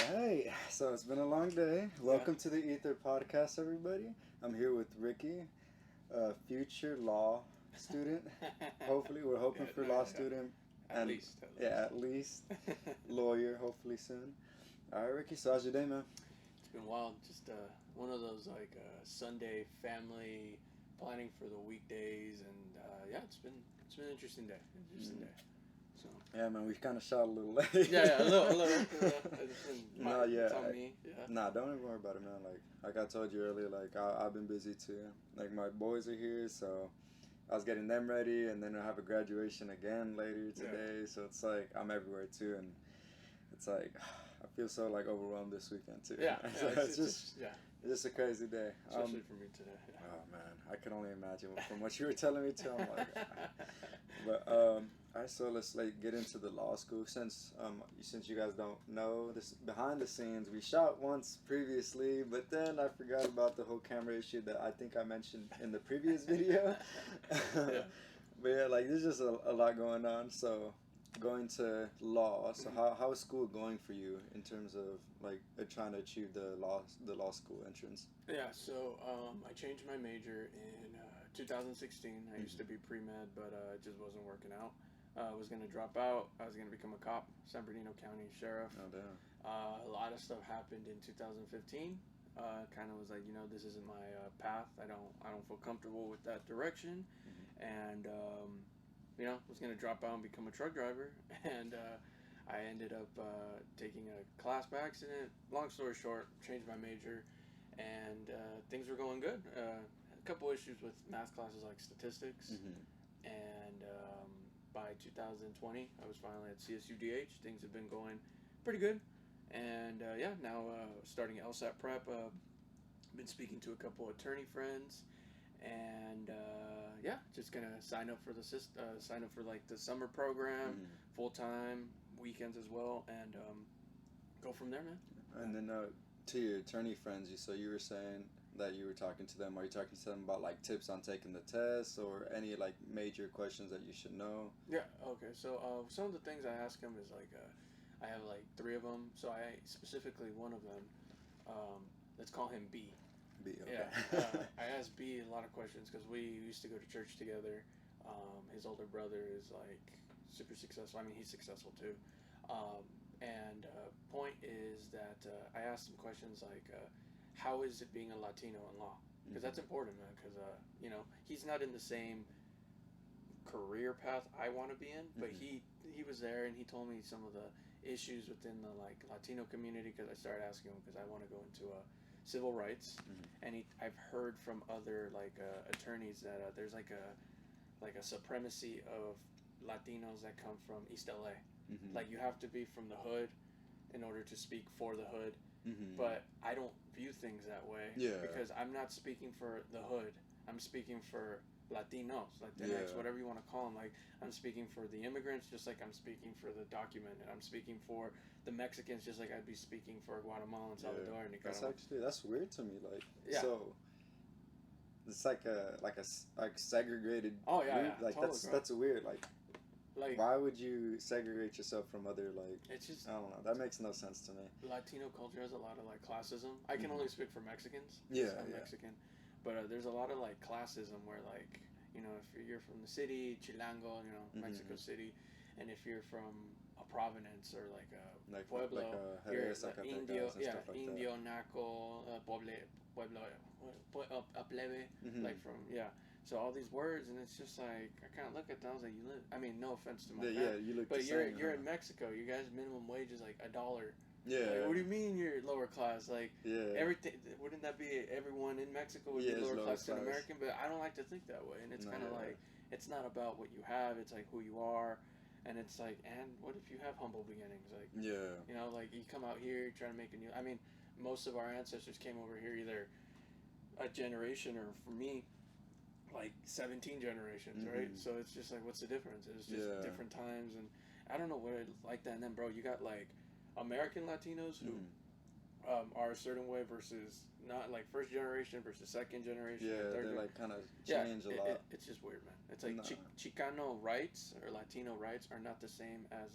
All right, so it's been a long day. Welcome to the Iter podcast, everybody. I'm here with Ricky, a future law student. Hopefully, we're hoping for law student. At least. Yeah, at least. Lawyer, hopefully soon. All right, Ricky, so how's your day, man? It's been wild. Just one of those Sunday family planning for the weekdays, and it's been an interesting day. Day. So. Yeah, man, we kind of shot a little late. Yeah, a little. No, yeah. It's on me. Yeah. Nah, don't even worry about it, man. Like I told you earlier, I've been busy too. Like my boys are here, so I was getting them ready, and then I have a graduation again later today. Yeah. So it's like I'm everywhere too, and it's like I feel so like overwhelmed this weekend too. Yeah, so it's just a crazy day. Especially for me today. Yeah. Oh man, I can only imagine from what you were telling me too. I'm like, but all right, so let's get into the law school since you guys don't know this behind the scenes. We shot once previously, but then I forgot about the whole camera issue that I think I mentioned in the previous video. Yeah. But yeah, there's just a lot going on. So going to law. So how is school going for you in terms of trying to achieve the law school entrance? Yeah, so I changed my major in 2016. I used to be pre-med, but it just wasn't working out. I was going to drop out. I was going to become a cop, San Bernardino County Sheriff. Oh, damn. A lot of stuff happened in 2015. Kind of was like, this isn't my path. I don't feel comfortable with that direction. Mm-hmm. And, was going to drop out and become a truck driver. And I ended up taking a class by accident. Long story short, changed my major. And things were going good. A couple issues with math classes like statistics. Mm-hmm. And by 2020, I was finally at CSUDH. Things have been going pretty good. And now starting LSAT prep. Been speaking to a couple attorney friends. And just gonna sign up for the the summer program, full time, weekends as well, and go from there, man. And then to your attorney friends, you were saying that you were talking to them. Are you talking to them about tips on taking the test or any major questions that you should know? Yeah. Okay. So some of the things I ask them is I have 3 of them. So I specifically one of them. Let's call him B. B. Okay. Yeah. I asked B a lot of questions because we used to go to church together. His older brother is super successful. I mean, he's successful too. Point is that I asked him questions like, how is it being a Latino in law? Because that's important, man. Because he's not in the same career path I want to be in, but he was there and he told me some of the issues within the Latino community. Because I started asking him because I want to go into civil rights, and I've heard from other attorneys that there's a supremacy of Latinos that come from East LA. Mm-hmm. You have to be from the hood in order to speak for the hood. Mm-hmm. But I don't view things that way. Yeah. Because I'm not speaking for the hood. I'm speaking for Latinos, Latinx, whatever you want to call them. I'm speaking for the immigrants, just like I'm speaking for the documented. I'm speaking for the Mexicans, just like I'd be speaking for Guatemala, Salvador, and Nicaragua. That's weird to me. So it's like segregated. Oh yeah, group. Totally, that's weird. Why would you segregate yourself from other It's just, I don't know. That makes no sense to me. Latino culture has a lot of classism. I can only speak for Mexicans. I'm Mexican, but there's a lot of classism where if you're from the city, Chilango, Mexico City, and if you're from a Providence or a Pueblo, you're Indio, Indio, Naco, Pueblo, a plebe, from So all these words, and it's just I kind of look at them. I was like, you live. I mean, no offense to my family, you look. But you're in Mexico. You guys' minimum wage is $1. Yeah. What do you mean you're lower class? Everything. Wouldn't that be everyone in Mexico would be lower class than American? But I don't like to think that way, and it's kind of it's not about what you have. It's who you are, and it's and what if you have humble beginnings? You come out here, trying to make a new. I mean, most of our ancestors came over here either a generation or for me. 17 generations, right? So it's just what's the difference? It's just different times, and I don't know what it's like that. And then, bro, you got American Latinos who are a certain way versus not first generation versus second generation. Yeah, they kind of change a lot. It's just weird, man. It's Chicano rights or Latino rights are not the same as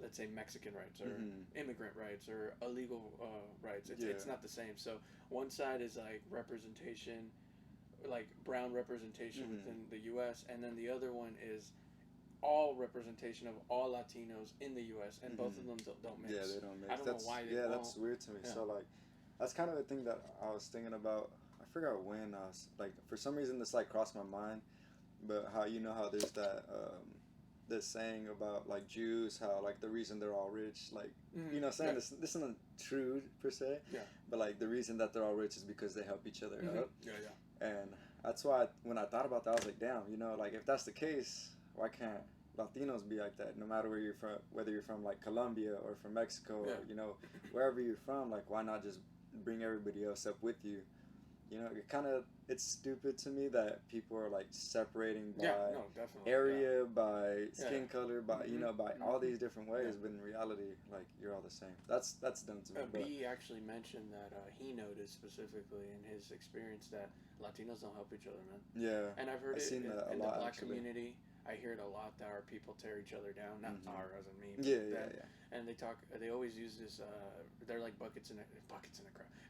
let's say Mexican rights or immigrant rights or illegal rights. It's not the same. So one side is like representation, like brown representation within the U.S., and then the other one is all representation of all Latinos in the U.S., and both of them don't mix. Yeah, they don't mix. I don't know why they won't. That's weird to me. Yeah. So like, that's kind of the thing that I was thinking about. I forgot when I was like, for some reason this like crossed my mind, but how how there's that this saying about like Jews, how like the reason they're all rich, like saying this isn't true per se, but like the reason that they're all rich is because they help each other up. And that's why when I thought about that, I was like, damn, like if that's the case, why can't Latinos be like that? No matter where you're from, whether you're from like Colombia or from Mexico or wherever you're from, like why not just bring everybody else up with you? It's stupid to me that people are like separating by area, by skin color, by by all these different ways. But in reality, like you're all the same. That's dumb to me. B actually mentioned that he noticed specifically in his experience that Latinos don't help each other, man. Yeah, and I've heard it in the black community. I hear it a lot that our people tear each other down. Not our as in me. Yeah. And they always use this. They're like buckets in a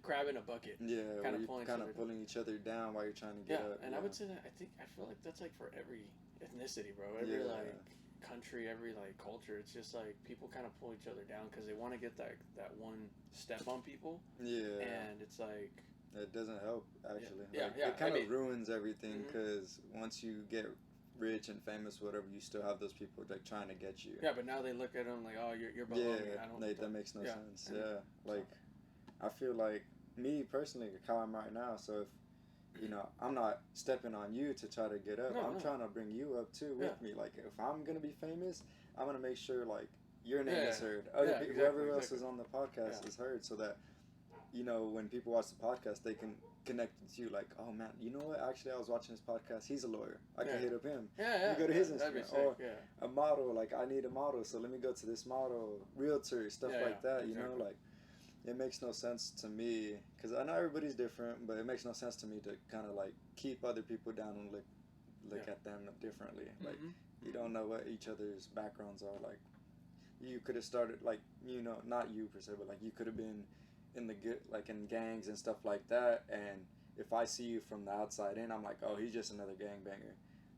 crab in a bucket. Yeah, kind of pulling each other down while you're trying to get up. And I would say that I feel like that's like for every ethnicity, bro. Every like country, every like culture. It's just like people kind of pull each other down because they want to get that one step on people. Yeah. And it's like. It doesn't help actually. It kind of ruins everything because once you get rich and famous, whatever, you still have those people like trying to get you. Yeah, but now they look at them like, oh, you're below me. I don't. That makes no sense. Yeah, like I feel like me personally, how I'm right now. So if I'm not stepping on you to try to get up. I'm trying to bring you up too with me. Like if I'm gonna be famous, I'm gonna make sure like your name is heard. Whoever else is on the podcast is heard, so that when people watch the podcast, they can connect to you like, oh man, you know what? Actually, I was watching his podcast. He's a lawyer. I can hit up him. You go to his Instagram. Or a model. Like I need a model, so let me go to this model. Realtor stuff like that. Like it makes no sense to me because I know everybody's different, but it makes no sense to me to kind of like keep other people down and look at them differently. Like you don't know what each other's backgrounds are. Like you could have started like not you per se, but like you could have been in in gangs and stuff like that, and if I see you from the outside in, I'm like, oh, he's just another gangbanger.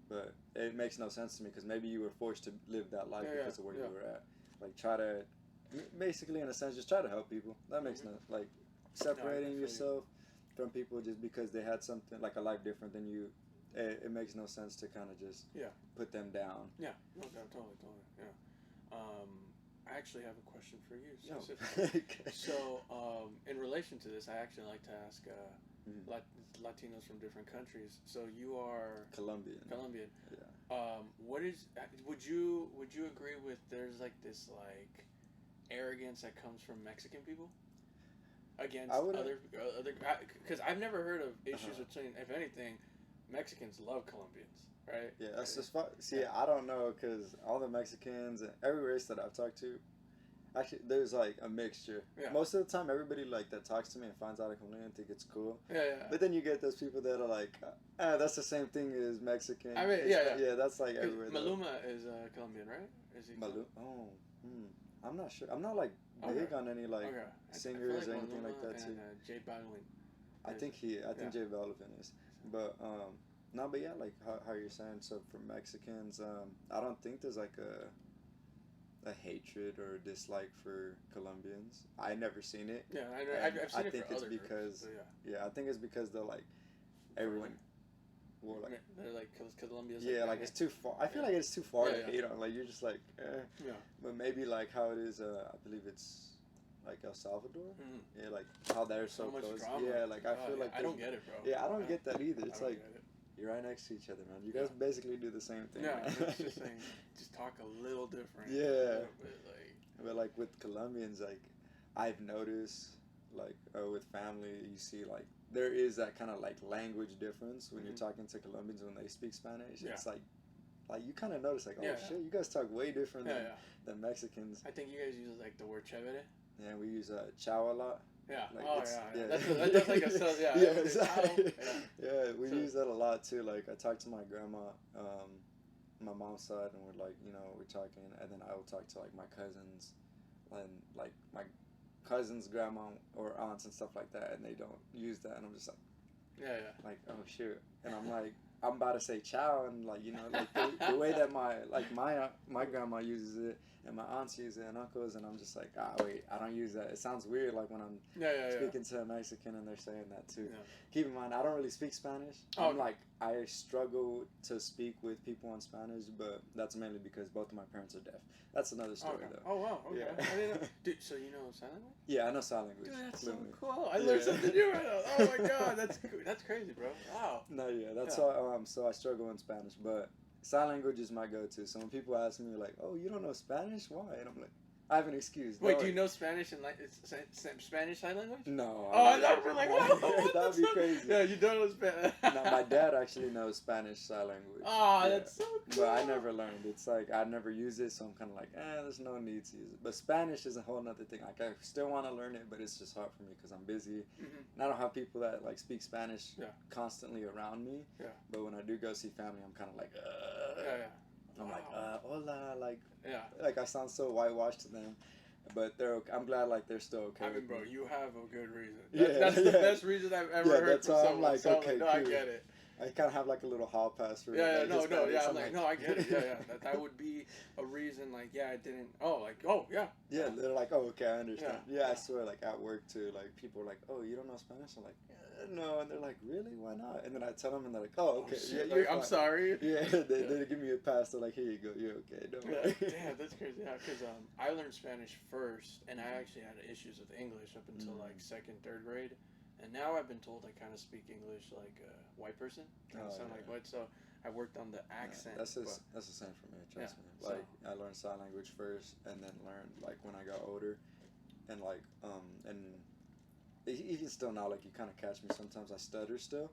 But it makes no sense to me because maybe you were forced to live that life because of where you were at. Like try to, basically in a sense, just try to help people. That makes no like separating yourself from people just because they had something like a life different than you. It makes no sense to kind of just put them down. Yeah, no, totally. Yeah. I actually have a question for you specifically. Okay. So, in relation to this, I actually like to ask Latinos from different countries. So you are Colombian. Yeah. What is? Would you agree with? There's like this like arrogance that comes from Mexican people against other because I've never heard of issues between. If anything, Mexicans love Colombians. Right? Yeah, that's just fun. See, I don't know because all the Mexicans and every race that I've talked to, actually, there's like a mixture. Yeah. Most of the time, everybody like that talks to me and finds out I'm Colombian think it's cool. Yeah. But then you get those people that are like, that's the same thing as Mexican. I mean, yeah, that's like everywhere. Maluma is Colombian, right? Is he? Maluma? Oh, I'm not sure. I'm not like big on any like singers or anything like that too. J Balvin. I think J Balvin is, but no, but yeah, like how you're saying. So for Mexicans, I don't think there's like a hatred or dislike for Colombians. I never seen it. Yeah, I've seen it for other because groups, I think it's because they're like everyone. Well, like, they're like Colombia's. Yeah, like it's too far. I feel like it's too far to hate on. Like you're just like, Yeah. But maybe like how it is. I believe it's like El Salvador. Yeah, like how they're so close. Drama. Yeah, like I feel like I don't get it, bro. Yeah, I don't get that either. It's like. You're right next to each other, man. You guys basically do the same thing. Yeah, it's just saying, just talk a little different. Yeah. But like with Colombians, like I've noticed, like with family, you see like there is that kind of like language difference when you're talking to Colombians when they speak Spanish. Yeah. It's like you kind of notice like, shit, you guys talk way different than Mexicans. I think you guys use like the word chévere. Yeah, we use ciao a lot. Yeah. Like That's like a we use that a lot too. Like I talked to my grandma, my mom's side, and we're like, we're talking, and then I will talk to like my cousins, and like my cousins' grandma or aunts and stuff like that, and they don't use that, and I'm just like, Yeah. oh shoot, and I'm like, I'm about to say ciao, and like like the way that my grandma uses it, and my aunts use it, and uncles, and I'm just like, wait, I don't use that. It sounds weird, like when I'm speaking to a Mexican and they're saying that too. Yeah. Keep in mind, I don't really speak Spanish. Oh, I'm like, I struggle to speak with people in Spanish, but that's mainly because both of my parents are deaf. That's another story, though. Oh, wow. Okay. Yeah. I didn't know. Dude, so you know sign language? Yeah, I know sign language. Dude, that's fluently. so cool. I learned something new right now. Oh my god, that's crazy, bro. Wow. No, yeah, that's all. So I struggle in Spanish, but sign language is my go-to. So when people ask me like, "Oh, you don't know Spanish? Why?" and I'm like, I have an excuse. Wait, do you know Spanish and Spanish sign language? No. Oh, I thought you were like, whoa, that would be crazy. Yeah, you don't know Spanish. No, my dad actually knows Spanish sign language. Oh, that's so cool. But I never learned. It's like I never use it, so I'm kind of like, there's no need to use it. But Spanish is a whole nother thing. Like I still want to learn it, but it's just hard for me because I'm busy, and I don't have people that like speak Spanish constantly around me. Yeah. But when I do go see family, I'm kind of like, I'm like, hola, like I sound so whitewashed to them, but I'm glad like they're still okay. I mean, bro, you have a good reason. Yeah, that's the best reason I've ever heard that's from why someone. I'm like, so okay, no, cool. I get it. I kind of have like a little hall pass for it. I'm like, no, I get it. That would be a reason. Like, I didn't. Oh, like, yeah. Yeah, they're like, oh, okay, I understand. Yeah. I swear, like at work too, like people are like, oh, you don't know Spanish? I'm like, no, and they're like, really? Why not? And then I tell them, and they're like, oh, okay, I'm sorry. Yeah, they give me a pass. They're like, here you go, you're okay. Don't worry. Damn, that's crazy. Yeah, because I learned Spanish first, and I actually had issues with English up until like second, third grade. And now I've been told I kind of speak English like a white person. Kind of sound like white. So I worked on the accent. That's the same for me. Trust me. Like I learned sign language first, and then learned like when I got older, and like and even still now, like you kind of catch me sometimes. I stutter still,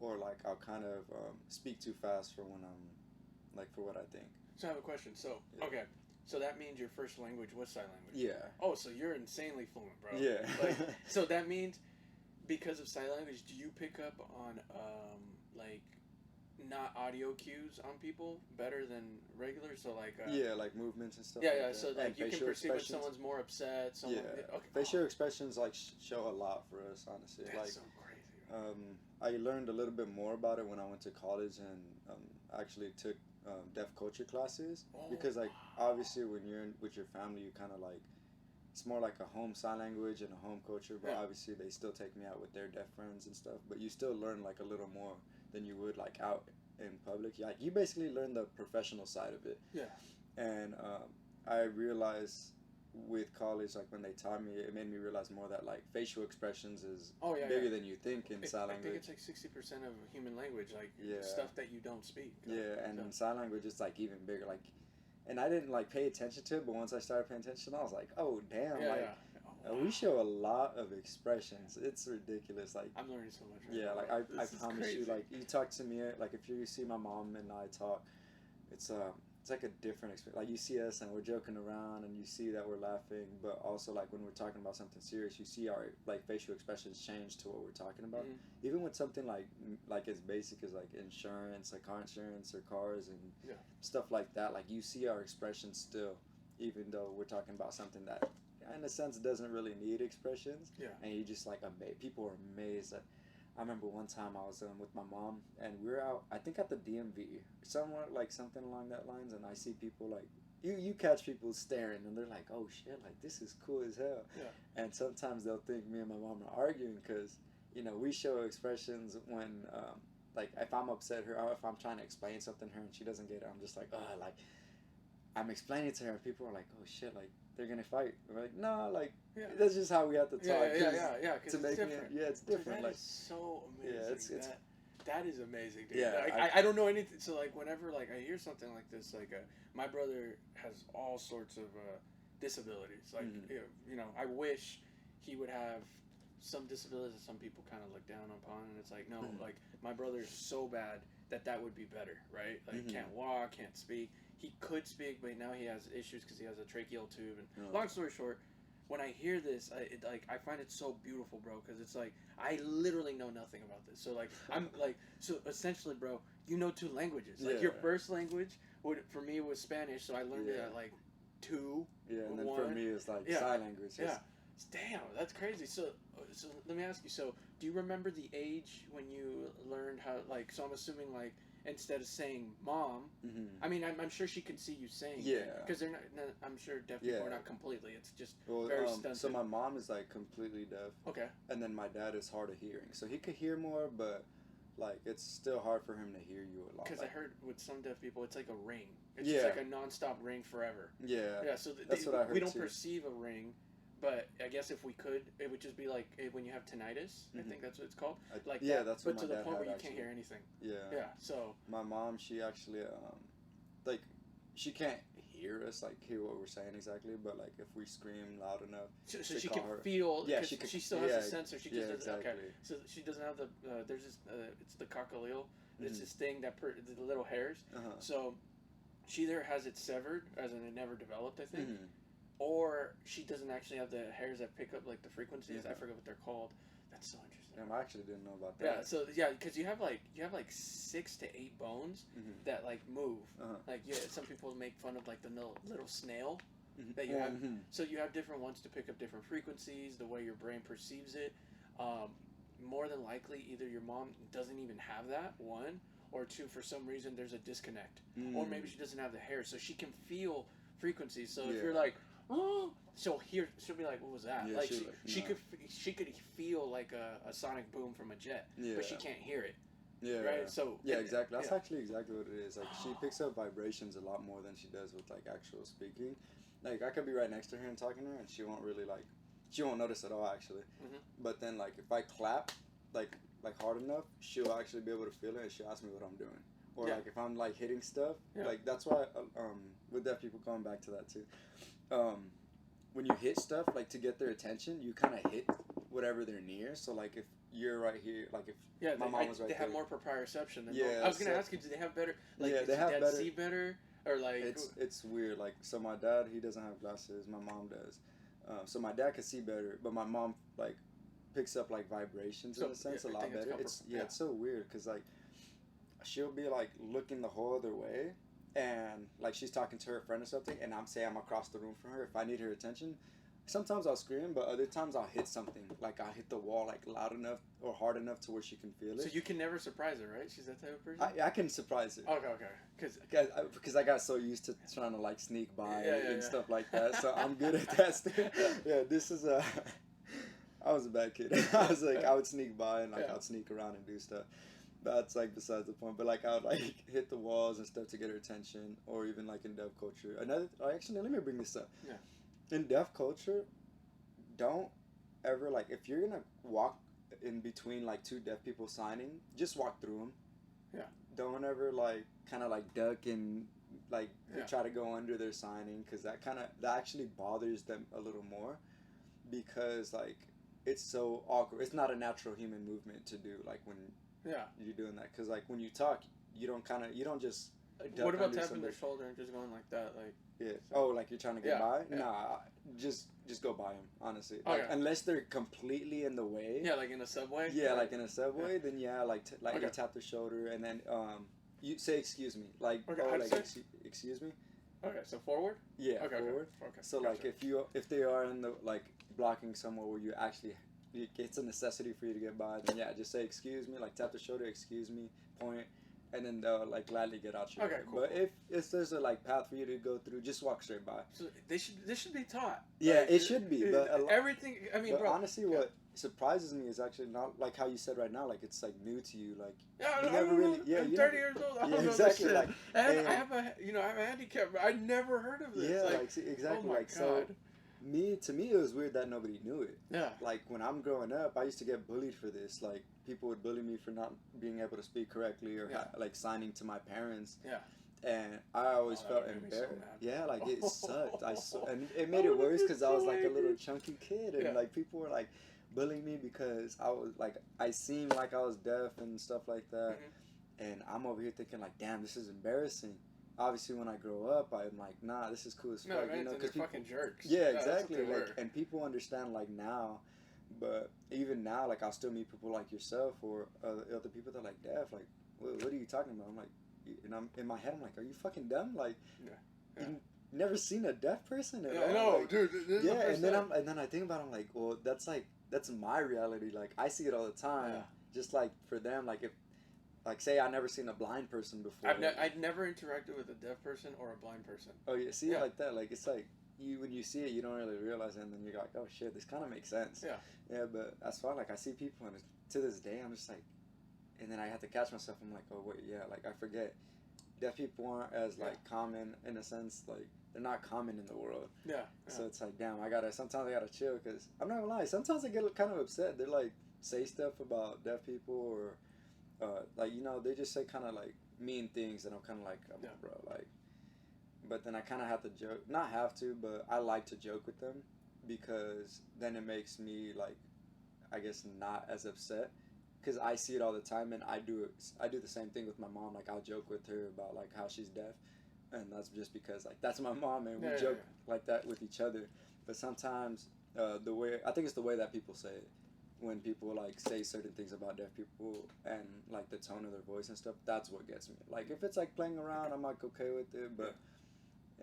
or like I'll kind of speak too fast for when I'm like for what I think. So I have a question. So okay. So that means your first language was sign language. Yeah. Oh, so you're insanely fluent, bro. Yeah. Like, so that means because of sign language, do you pick up on like not audio cues on people better than regular? So like like movements and stuff. Yeah. Like So like you can perceive when someone's more upset. Facial expressions like show a lot for us, honestly. That's like so crazy. I learned a little bit more about it when I went to college and actually took deaf culture classes because like obviously when you're with your family, you kind of like. It's more like a home sign language and a home culture, but obviously they still take me out with their deaf friends and stuff. But you still learn like a little more than you would like out in public. Like you basically learn the professional side of it. Yeah. And I realized with college, like when they taught me, it made me realize more that like facial expressions is bigger than you think in sign language. I think it's like 60% of human language, like stuff that you don't speak. Yeah, and in sign language, it's like even bigger. Like. And I didn't like pay attention to it, but once I started paying attention, I was like, "Oh damn!" We show a lot of expressions. It's ridiculous. Like I'm learning so much. Like I promise you, like you talk to me, like if you see my mom and I talk, it's like a different experience. Like you see us and we're joking around, and you see that we're laughing, but also like when we're talking about something serious, you see our like facial expressions change to what we're talking about. Even with something like as basic as like insurance, like car insurance or cars and stuff like that, like you see our expressions still, even though we're talking about something that in a sense doesn't really need expressions. And you just like people are amazed that. I remember one time I was with my mom and we were out, I think at the DMV, somewhere like something along that lines, and I see people like, you catch people staring and they're like, oh shit, like this is cool as hell. And sometimes they'll think me and my mom are arguing because, we show expressions when, like if I'm upset her or if I'm trying to explain something to her and she doesn't get it, I'm just like, like I'm explaining to her and people are like, oh shit, like they're gonna fight. We're like, no, like that's just how we have to talk. Yeah. To make different. It's different. Dude, that like is so amazing. Yeah, it's that is amazing, dude. Yeah, I don't know anything. So like whenever like I hear something like this, like my brother has all sorts of disabilities. Like I wish he would have some disabilities that some people kind of look down upon, and it's like no, like my brother's so bad that would be better, right? Like can't walk, can't speak. He could speak, but now he has issues because he has a tracheal tube. And long story short, when I hear this, I find it so beautiful, bro, because it's like I literally know nothing about this. So like I'm like so essentially, bro, you know 2 languages. Like your first language for me it was Spanish, so I learned it at like 2. Yeah, and then 1. for me it's like Yeah. sign language. Yeah. Damn, that's crazy. So let me ask you. So do you remember the age when you learned how? Like, so I'm assuming like instead of saying mom, Mm-hmm. I mean I'm sure she can see you saying. Yeah. Because they're not. I'm sure deaf people are not completely. It's just very stunted. So my mom is like completely deaf. Okay. And then my dad is hard of hearing, so he could hear more, but like it's still hard for him to hear you a lot. Because like, I heard with some deaf people, it's like a ring. It's Yeah. just like a non-stop ring forever. Yeah. Yeah. So That's what I heard we don't too. perceive a ring, but I guess if we could, it would just be like when you have tinnitus. I Mhm. think that's what it's called. Like yeah, that, that's but what to my the dad point where you had, can't actually. hear anything. Yeah. Yeah. So My mom, she actually like she can't hear us, like hear what we're saying exactly, but like if we scream loud enough, so to she call can her. feel. Yeah, she she could. still has yeah, a sensor. She just yeah, doesn't. exactly. Okay. So she doesn't have the. There's this. It's the cochlear. It's Mhm. this thing that the little hairs. Uh-huh. So she either has it severed, as in it never developed, I think, Mhm. or she doesn't actually have the hairs that pick up like the frequencies. Yeah. I forget what they're called. That's so interesting. Damn, I actually didn't know about Yeah. that. So yeah, because you have like 6 to 8 bones Mhm. that like move. Uh-huh. Like some people make fun of like the little snail Mhm. that you have. Mhm. So you have different ones to pick up different frequencies, the way your brain perceives it. More than likely, either your mom doesn't even have that, 1, or 2, for some reason there's a disconnect. Or maybe she doesn't have the hair, so she can feel frequencies. So if Yeah. you're like, oh, she'll be like, what was that? Yeah, like she she could feel like a sonic boom from a jet, Yeah. but she can't hear it. Yeah. Right? So Yeah, exactly. That's yeah. actually exactly what it is. Like she picks up vibrations a lot more than she does with like actual speaking. Like I could be right next to her and talking to her, and she won't really like, she won't notice at all actually. Mhm. But then like if I clap, like hard enough, she'll actually be able to feel it, and she'll ask me what I'm doing. Or Yeah. like if I'm like hitting stuff, Yeah. like that's why with deaf people, going back to that too. When you hit stuff, like to get their attention, you kind of hit whatever they're near. So like if you're right here, like if my mom was right they there. have more proprioception than Yeah, I was gonna so- ask you, do they have better? Like, Yeah, does they your have dad better- see better, or like? It's weird. Like so, my dad, he doesn't have glasses. My mom does. So my dad can see better, but my mom like picks up like vibrations in a sense a I lot think better. It's so weird because like she'll be like looking the whole other way, and like she's talking to her friend or something, and I'm across the room from her. If I need her attention, sometimes I'll scream, but other times I'll hit something. Like I'll hit the wall like loud enough or hard enough to where she can feel it. So you can never surprise her, right? She's that type of person. I can surprise it. Okay. Because I got so used to trying to like sneak by Yeah, and yeah. stuff like that, so I'm good at that stuff. Yeah, this is I was a bad kid. I was like, I would sneak by and like Yeah. I'd sneak around and do stuff. That's like besides the point. But like I would like hit the walls and stuff to get her attention, or even like in deaf culture. Actually, let me bring this up. Yeah. In deaf culture, don't ever like if you're gonna walk in between like two deaf people signing, just walk through them. Yeah. Don't ever like kind of like duck and like Yeah. try to go under their signing, because that actually bothers them a little more, because like it's so awkward. It's not a natural human movement to do like when Yeah. you're doing that, because like when you talk, you don't just duck What about under tapping somebody. their shoulder and just going like that? Like, Yeah. Oh, like you're trying to get Yeah, by? yeah. Nah, just go by them, honestly. Like, Okay. unless they're completely in the way. yeah, like in a subway. Yeah, like in a subway, then yeah, like Okay. you tap their shoulder, and then you say excuse me, like Okay, oh, how'd you like say? excuse me. Okay, so forward. Yeah, Okay. forward. Okay. So like if they are in the like blocking somewhere where you actually it's a necessity for you to get by, then yeah, just say excuse me, like tap the shoulder, excuse me, point, and then they'll like gladly get out your Okay, way. cool, But cool. if there's a like path for you to go through, just walk straight by. So this should be taught. Yeah, Like, it should be, but everything. I mean, but bro. honestly, what surprises me is actually not like how you said right now, like it's like new to you, like Yeah, you I never don't really- know. yeah, I'm you 30 never- years old. I yeah, don't know exactly, this shit. like, I and- have a handicap. I never heard of this. yeah, like, like see, exactly, oh my like so. God. To me, it was weird that nobody knew it. Yeah. Like when I'm growing up, I used to get bullied for this. Like people would bully me for not being able to speak correctly or Yeah. like signing to my parents. Yeah. And I always Oh, that felt made me so embarrassed. mad. Yeah, like it sucked. And it made I it would've worse been because I so was like a little angry. chunky kid, and Yeah. like people were like bullying me because I was like I seemed like I was deaf and stuff like that. Mhm. And I'm over here thinking like, damn, this is embarrassing. Obviously, when I grow up, I'm like, nah, this is cool as fuck. No, you right? know, They're because fucking jerks. yeah, that's what exactly. they Like, were. and people understand like now, but even now, like I'll still meet people like yourself or other people that are like deaf. Like, what are you talking about? I'm like, and I'm in my head, I'm like, are you fucking dumb? Like, Yeah. you never seen a deaf person at all? I know, like, dude. Yeah, and then I think about it, I'm like, well, that's my reality. Like, I see it all the time. Yeah. Just like for them, like if, like say I never seen a blind person before. I've never interacted with a deaf person or a blind person. Oh, you see it like that? Like it's like when you see it, you don't really realize it, and then you're like, oh shit, this kind of makes sense. Yeah. Yeah, but that's why, like, I see people, and to this day, I'm just like, and then I have to catch myself. I'm like, oh wait, yeah, like I forget, deaf people aren't as like common in a sense, like they're not common in the world. Yeah. So it's like, damn, sometimes I gotta chill, because I'm not gonna lie, sometimes I get kind of upset. They're like say stuff about deaf people, or like, you know, they just say kind of like mean things, and I'm kind of like, oh, bro, like, but then I kind of have to joke, not have to, but I like to joke with them, because then it makes me like, I guess, not as upset, because I see it all the time, and I do the same thing with my mom. Like, I'll joke with her about like how she's deaf, and that's just because like that's my mom, and we joke like that with each other. But sometimes the way, I think it's the way that people say it, when people like say certain things about deaf people, and like the tone of their voice and stuff, that's what gets me. Like if it's like playing around, I'm like okay with it, but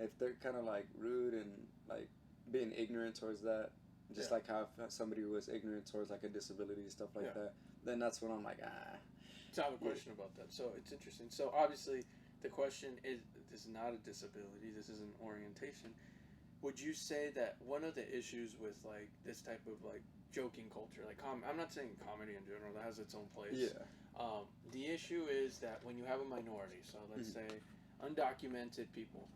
if they're kind of like rude and like being ignorant towards that, just like how if somebody was ignorant towards like a disability and stuff like that, then that's when I'm like, ah. So I have a question about that. So it's interesting. So obviously the question is, this is not a disability, this is an orientation. Would you say that one of the issues with like this type of like joking culture, like I'm not saying comedy in general, that has its own place. Yeah. The issue is that when you have a minority, so let's say undocumented people,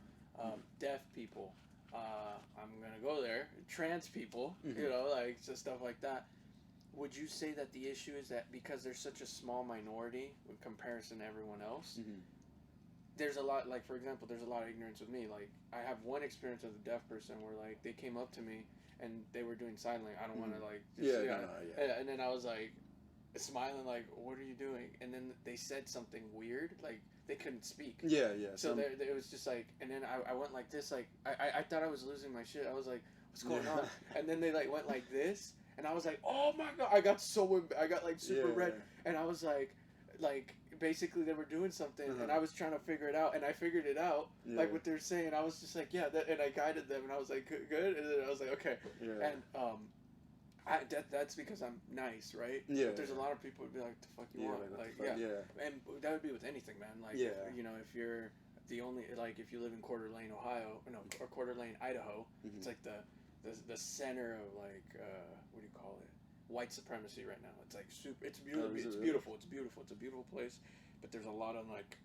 deaf people, I'm gonna go there, trans people, you know, like so stuff like that. Would you say that the issue is that because there's such a small minority in comparison to everyone else, there's a lot, like for example, there's a lot of ignorance with me. Like I have one experience as a deaf person where like they came up to me and they were doing sign language. I don't want to like just, and then I was like smiling like, what are you doing? And then they said something weird, like they couldn't speak. So it was just like, and then I went like this, like I thought I was losing my shit. I was like, what's going on? And then they like went like this, and I was like, oh my god, I got like super red, and I was like basically they were doing something, and I was trying to figure it out, and I figured it out, like what they're saying. I was just like, and I guided them, and I was like, good, and then I was like, okay, and that's because I'm nice, right? But there's a lot of people who'd be like, the fuck you want? Like, and that would be with anything, man. Like, you know, if you're the only, like, if you live in Coeur d'Alene, Ohio, or Coeur d'Alene, Idaho, it's like the center of like, what do you call it? White supremacy right now. It's like super. It's beautiful. It's beautiful. It's beautiful. It's a beautiful place, but there's a lot of like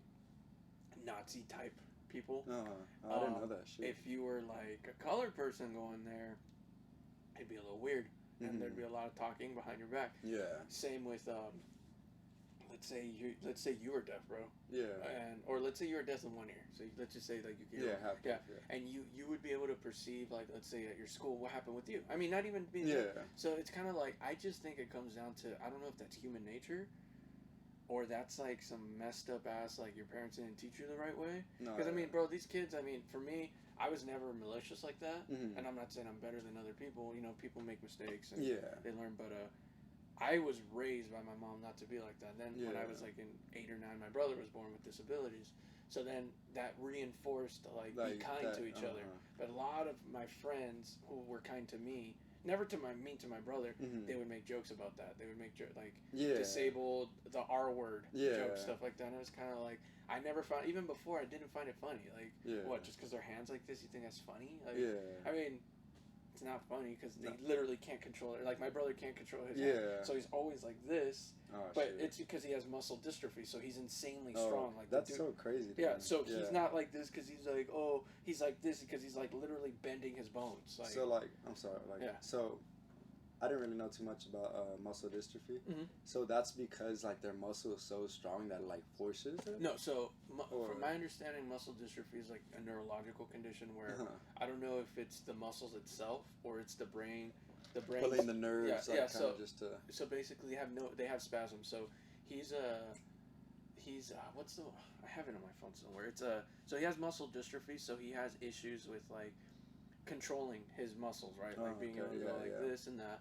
Nazi type people. I didn't know that shit. If you were like a colored person going there, it'd be a little weird, and there'd be a lot of talking behind your back. Same with let's say you were deaf, bro. Or let's say you were deaf in one ear. So let's just say like you can and you would be able to perceive, like, let's say at your school, what happened with you. I mean, not even being so it's kind of like, I just think it comes down to, I don't know if that's human nature, or that's like some messed up ass, like your parents didn't teach you the right way. Because I mean, bro, these kids, I mean, for me, I was never malicious like that, and I'm not saying I'm better than other people. You know, people make mistakes and they learn, but I was raised by my mom not to be like that. And then when I was like in 8 or 9, my brother was born with disabilities. So then that reinforced like be kind to each other. But a lot of my friends who were kind to me, never to mean to my brother, they would make jokes about that. They would make like disabled, the R word jokes, stuff like that. And it was kind of like, I never found, even before, I didn't find it funny. Like, what, just because their hands like this, you think that's funny? Like, I mean, it's not funny because they literally can't control it. Like my brother can't control his hand, so he's always like this. But it's because he has muscle dystrophy, so he's insanely strong. Like that's so crazy. So he's not like this because he's like, he's like this because he's like literally bending his bones. Like, so like, I'm sorry, like so. I didn't really know too much about muscle dystrophy. So that's because like their muscle is so strong that it like forces it? No, so from my understanding, muscle dystrophy is like a neurological condition where I don't know if it's the muscles itself or it's the brain. The brain pulling the nerves. So basically they have spasms. So he's what's the, I have it on my phone somewhere. It's so he has muscle dystrophy. So he has issues with like controlling his muscles, right? Like being able to go like this and that.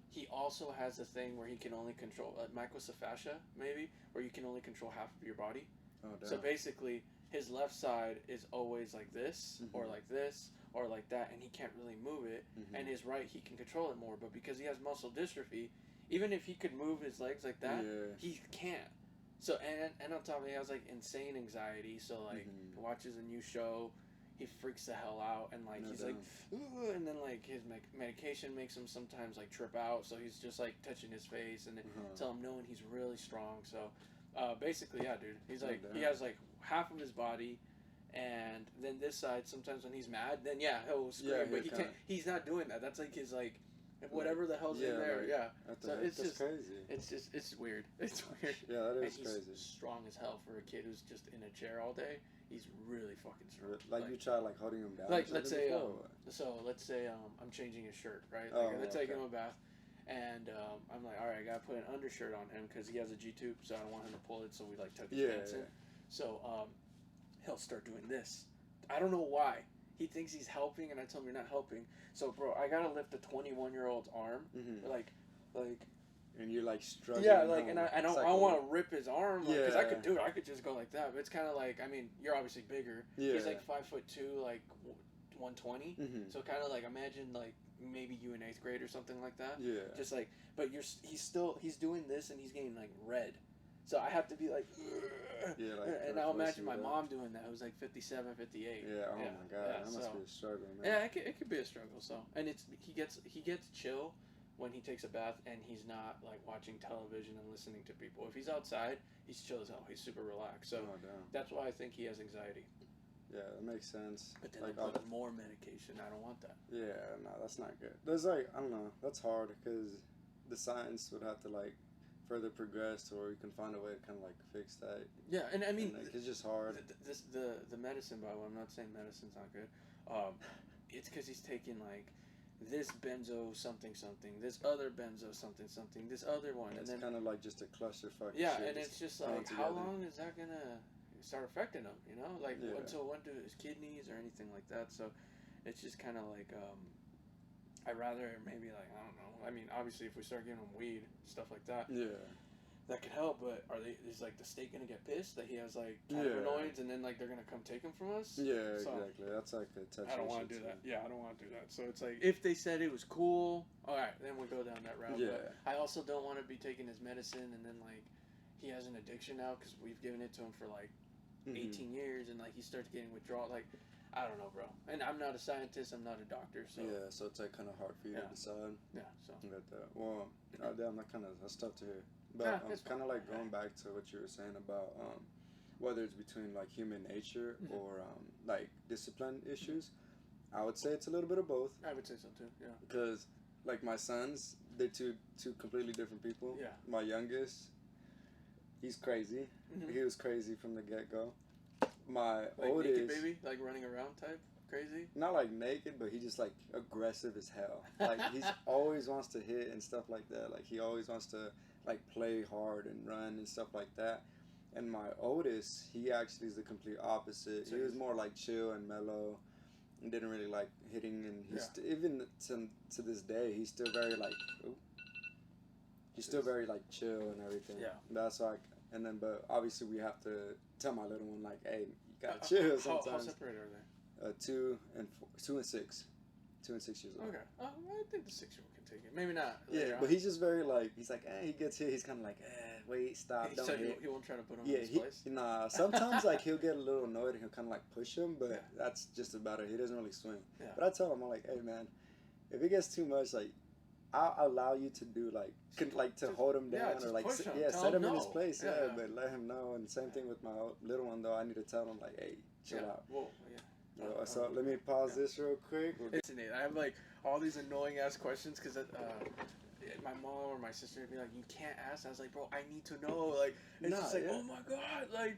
He also has a thing where he can only control microcephalia, maybe, where you can only control half of your body. Oh, damn. So basically, his left side is always like this, or like this, or like that, and he can't really move it. And his right, he can control it more. But because he has muscle dystrophy, even if he could move his legs like that, he can't. So and on top of it, he has like insane anxiety. So like he watches a new show, he freaks the hell out, and like he's like, ooh, and then like his medication makes him sometimes like trip out. So he's just like touching his face and tell him knowing he's really strong. So basically, yeah, dude, he's like he has like half of his body. And then this side, sometimes when he's mad, then he'll scream, but he can't. He's not doing that. That's like his like whatever the hell's in there. Like, so it's just crazy. It's weird. It's weird. Yeah, that is and crazy. He's strong as hell for a kid who's just in a chair all day. He's really fucking strong. Like you try like holding him down. Like let's say I'm changing his shirt, right? Like let's take him a bath. And I'm like, all right, I gotta put an undershirt on him because he has a G-tube, so I don't want him to pull it. So we like tuck his pants in. So he'll start doing this. I don't know why. He thinks he's helping, and I tell him you're not helping. So, bro, I gotta lift a 21-year-old's arm, like. And you're like struggling. Yeah, like, and I don't want to rip his arm, because I could do it. I could just go like that, but it's kind of like, I mean, you're obviously bigger. Yeah. He's like 5'2", like 120. So kind of like imagine like maybe you in 8th grade or something like that. Yeah. Just like, but he's doing this and he's getting like red. So I have to be like, and now imagine my mom doing that. It was like 57, 58. Yeah. Oh my god, that must be a struggle, man. Yeah, it could be a struggle. So, and he gets chill when he takes a bath and he's not like watching television and listening to people. If he's outside, he's chill as hell. He's super relaxed. So that's why I think he has anxiety. Yeah, that makes sense. But then like, they put more medication. I don't want that. Yeah, no, that's not good. There's like, I don't know, that's hard because the science would have to like further progress to where we can find a way to kind of like fix that. Yeah, and I mean, like, it's just hard. The medicine, by the way, I'm not saying medicine's not good. It's because he's taking like this benzo something, this other benzo something, this other one. It's and then kind of like just a clusterfuck. Yeah, and it's just like, how long is that gonna start affecting him? You know, like until when do his kidneys or anything like that. So it's just kind of like I'd rather maybe like, I don't know. I mean, obviously, if we start giving him weed, stuff like that, that could help. But is like the state gonna get pissed that he has like cannabinoids, and then like they're gonna come take him from us? Yeah, so, exactly. That's like a touchy. I don't want to do that. Yeah, I don't want to do that. So it's like if they said it was cool, all right, then we go down that route. Yeah. But I also don't want to be taking his medicine, and then like he has an addiction now because we've given it to him for like 18 years, and like he starts getting withdrawal. Like, I don't know, bro. And I'm not a scientist. I'm not a doctor. So yeah, so it's like kind of hard for you to decide. Yeah. So. Well, damn, that's tough to hear. But kind of like going back to what you were saying about whether it's between like human nature or like discipline issues, I would say it's a little bit of both. I would say so too. Yeah. Because like my sons, they're two completely different people. Yeah. My youngest, he's crazy. He was crazy from the get-go. My like oldest, naked baby, like running around type, crazy. Not like naked, but he just like aggressive as hell. Like he's always wants to hit and stuff like that. Like he always wants to like play hard and run and stuff like that. And my oldest, he actually is the complete opposite. He was more like chill and mellow, and didn't really like hitting. And he's even to this day, he's still very like, he's still very like chill and everything. Yeah, that's like. And then, but obviously we have to tell my little one like, hey, you gotta chill sometimes. How separate are they? 2 and 6. 2 and 6 years old. Okay. I think the 6-year-old can take it. Maybe not. Yeah, but he's just very like, he's like, he gets hit. He's kind of like, wait, stop, don't hit. He won't try to put him in his place? Nah, sometimes like he'll get a little annoyed and he'll kind of like push him, but that's just about it. He doesn't really swing. Yeah. But I tell him, I'm like, hey man, if it gets too much, like, I'll allow you to do to hold him down or like set him in his place. Yeah, but let him know. And same thing with my little one though. I need to tell him like, hey, chill out. Whoa, so let me pause this real quick. Listen, I have like all these annoying ass questions because my mom or my sister would be like, you can't ask. I was like, bro, I need to know. Like, it's just like, oh my god, like,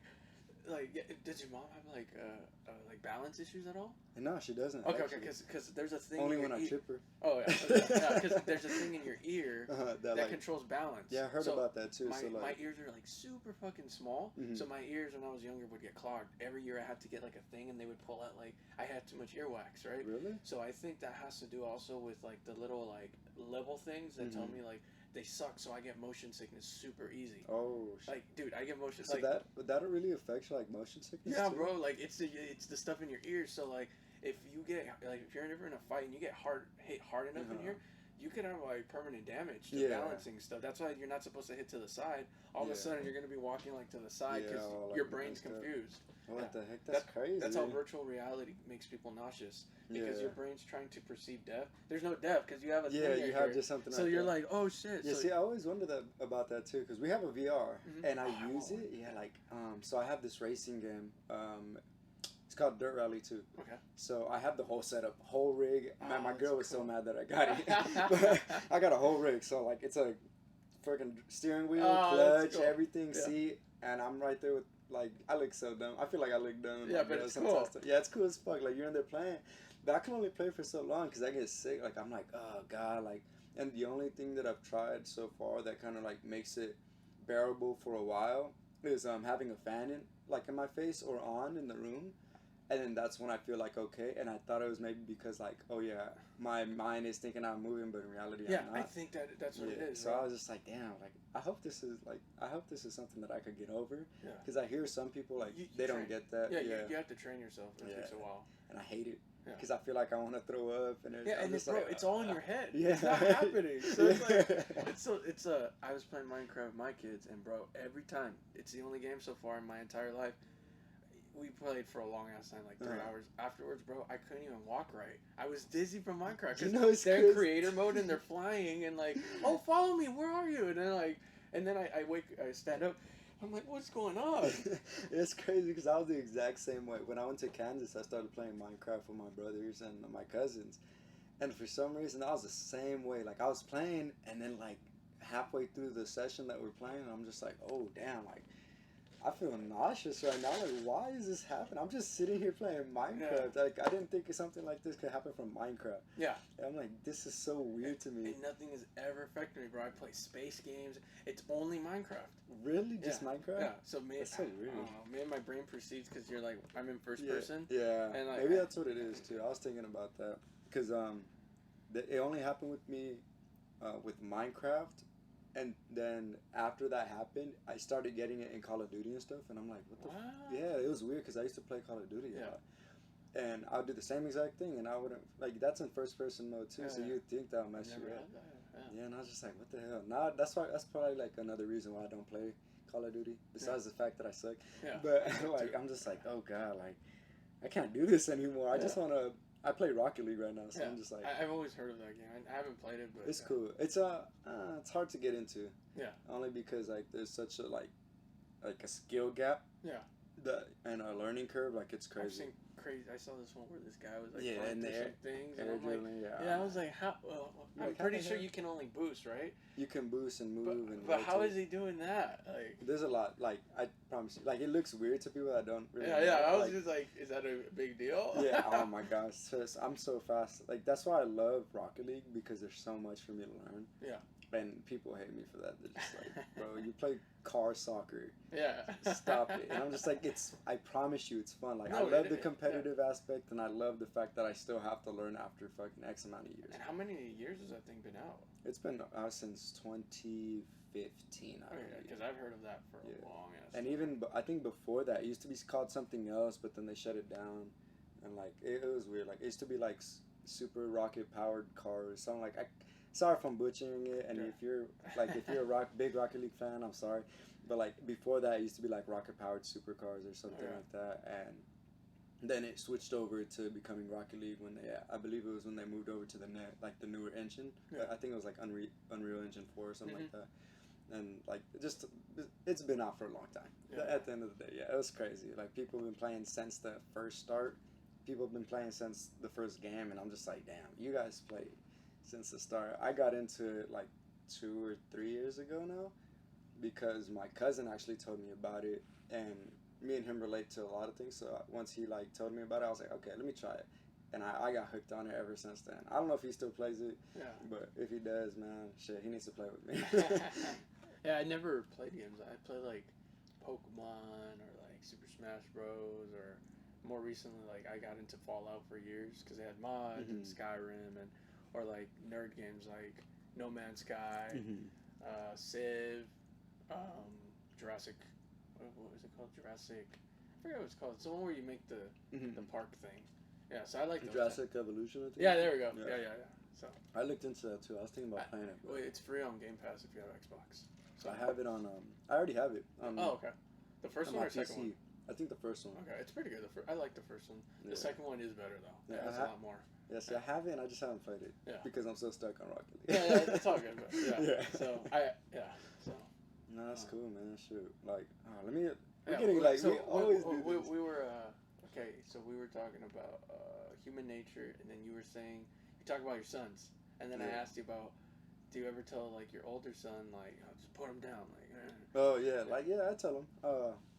does your mom have like balance issues at all? No, she doesn't. Okay, because there's a thing. Only when I trip her. Oh yeah, because there's a thing in your ear that like, controls balance. Yeah, I heard about that too. My ears are like super fucking small. So my ears when I was younger would get clogged. Every year I had to get like a thing, and they would pull out like I had too much earwax, right? Really? So I think that has to do also with like the little like level things that tell me like they suck, so I get motion sickness super easy. Oh, shit. Like, dude, I get motion. So like, that really affects your like motion sickness. yeah, too? bro. Like, it's the stuff in your ears. So like, if you're ever in a fight and you get hit hard enough in here, you could have like permanent damage to balancing stuff. That's why you're not supposed to hit to the side. All of a sudden, you're gonna be walking like to the side because your brain's confused. What the heck? That's crazy. That's how virtual reality makes people nauseous because your brain's trying to perceive death. There's no death because you have a thing you have just something. So like you're that. like, oh shit. Yeah, so see, I always wonder about that too because we have a VR and I use it. Yeah, like so I have this racing game. It's called Dirt Rally 2. Okay. So I have the whole setup, whole rig. Man, my girl was so mad that I got it. But I got a whole rig, so like it's a freaking steering wheel, clutch, everything, seat, and I'm right there with like I look so dumb. I feel like I look dumb. Yeah, but it's cool. Yeah, it's cool as fuck. Like you're in there playing, but I can only play for so long because I get sick. Like I'm like, oh god, like. And the only thing that I've tried so far that kind of like makes it bearable for a while is having a fan in my face or on in the room. And then that's when I feel like okay. And I thought it was maybe because like, oh yeah, my mind is thinking I'm moving, but in reality I'm not. I think that's what it is. So I was just like, damn, like I hope this is something that I could get over. Yeah. Because I hear some people like they don't get that. Yeah, you have to train yourself. It takes a while. And I hate it. Because I feel like I want to throw up, and it's all in your head. Yeah, it's not happening. So it's like I was playing Minecraft with my kids, and bro, every time it's the only game so far in my entire life. We played for a long ass time, like 3 hours. Afterwards, bro, I couldn't even walk right. I was dizzy from Minecraft because they're in creator mode and they're flying and like, oh, follow me, where are you? And then I stand up. I'm like, what's going on? It's crazy because I was the exact same way. When I went to Kansas, I started playing Minecraft with my brothers and my cousins. And for some reason, I was the same way. Like, I was playing, and then, like, halfway through the session that we're playing, I'm just like, oh, damn, like, I feel nauseous right now. Like, why is this happening? I'm just sitting here playing Minecraft. Like, I didn't think something like this could happen from Minecraft. Yeah. And I'm like, this is so weird to me. And nothing has ever affected me, bro. I play space games. It's only Minecraft. Really? Just Minecraft? Yeah. So that's so weird. Maybe my brain perceives because you're like, I'm in first person. Yeah. And like, maybe that's what it is, too. I was thinking about that. Because it only happened with me with Minecraft. And then after that happened, I started getting it in Call of Duty and stuff, and I'm like, what the yeah, it was weird because I used to play Call of Duty a lot. And I would do the same exact thing, and I wouldn't, like, that's in first-person mode, too, so you'd think that would mess you up. Yeah, and I was just like, what the hell? Now, that's probably, like, another reason why I don't play Call of Duty, besides the fact that I suck. Yeah. But, like, I'm just like, oh, God, like, I can't do this anymore. I just want to... I play Rocket League right now, so I'm just like... I've always heard of that game. I haven't played it, but... It's cool. It's hard to get into. Yeah. Only because, like, there's such a, like a skill gap. Yeah. And a learning curve, like, it's crazy. I've seen crazy... I saw this one where this guy was, like, and some things, and I'm like... I was like, how... Well, I'm pretty sure you can only boost, right? You can boost and move but how is he doing that? Like... There's a lot. Like, I promise you. Like, it looks weird to people that don't really know. I was just like, is that a big deal? Yeah, oh my gosh. I'm so fast. Like, that's why I love Rocket League, because there's so much for me to learn. Yeah. And people hate me for that. They're just like, bro, you play car soccer. Yeah. Stop it. And I'm just like, I promise you, it's fun. Like, I love the competitive aspect, and I love the fact that I still have to learn after fucking X amount of years. And how many years has that thing been out? It's been out since 2015, because I've heard of that for a long ass time. And even, I think before that, it used to be called something else, but then they shut it down. And, like, it was weird. Like, it used to be, like, super rocket-powered cars. Something like... Sorry if I'm butchering it, and if you're a big Rocket League fan, I'm sorry, but like before that, it used to be like rocket-powered supercars or something like that, and then it switched over to becoming Rocket League when I believe it was when they moved over to the the newer engine. I think it was like Unreal Engine 4 or something like that, and like it's been out for a long time. At the end of the day, it was crazy. Like people have been playing since the first start. People have been playing since the first game, and I'm just like, damn, you guys played since the start. I got into it like 2 or 3 years ago now because my cousin actually told me about it, and me and him relate to a lot of things, so once he like told me about it, I was like, okay, let me try it, and I got hooked on it ever since then. I don't know if he still plays it, but if he does, man, shit, he needs to play with me. Yeah, I never played games. I play like Pokemon or like Super Smash Bros, or more recently, like I got into Fallout for years because they had mods and Skyrim, and or like nerd games like No Man's Sky, Mm-hmm. Civ, Jurassic. What was it called? Jurassic. I forget what it's called. It's the one where you make the park thing. Yeah, so I like those. Jurassic Evolution, I think. Yeah, there we go. Yeah. So I looked into that too. I was thinking about playing it. Well, it's free on Game Pass if you have Xbox. So I have it on. I already have it. okay. The first one or second one? I think the first one. Okay, it's pretty good. I like the first one. The second one is better though. Yeah, It has a lot more. Yeah, see, I have it, and I just haven't played it. Yeah. Because I'm so stuck on Rocket League. Yeah, it's all good. But yeah. So So. No, that's cool, man. Shoot, like, let me. We're Yeah, getting like so we always do this. we were okay. So we were talking about human nature, and then you were saying you talk about your sons, and then I asked you about, do you ever tell like your older son like, oh, just put him down, like? Oh yeah, like I tell him.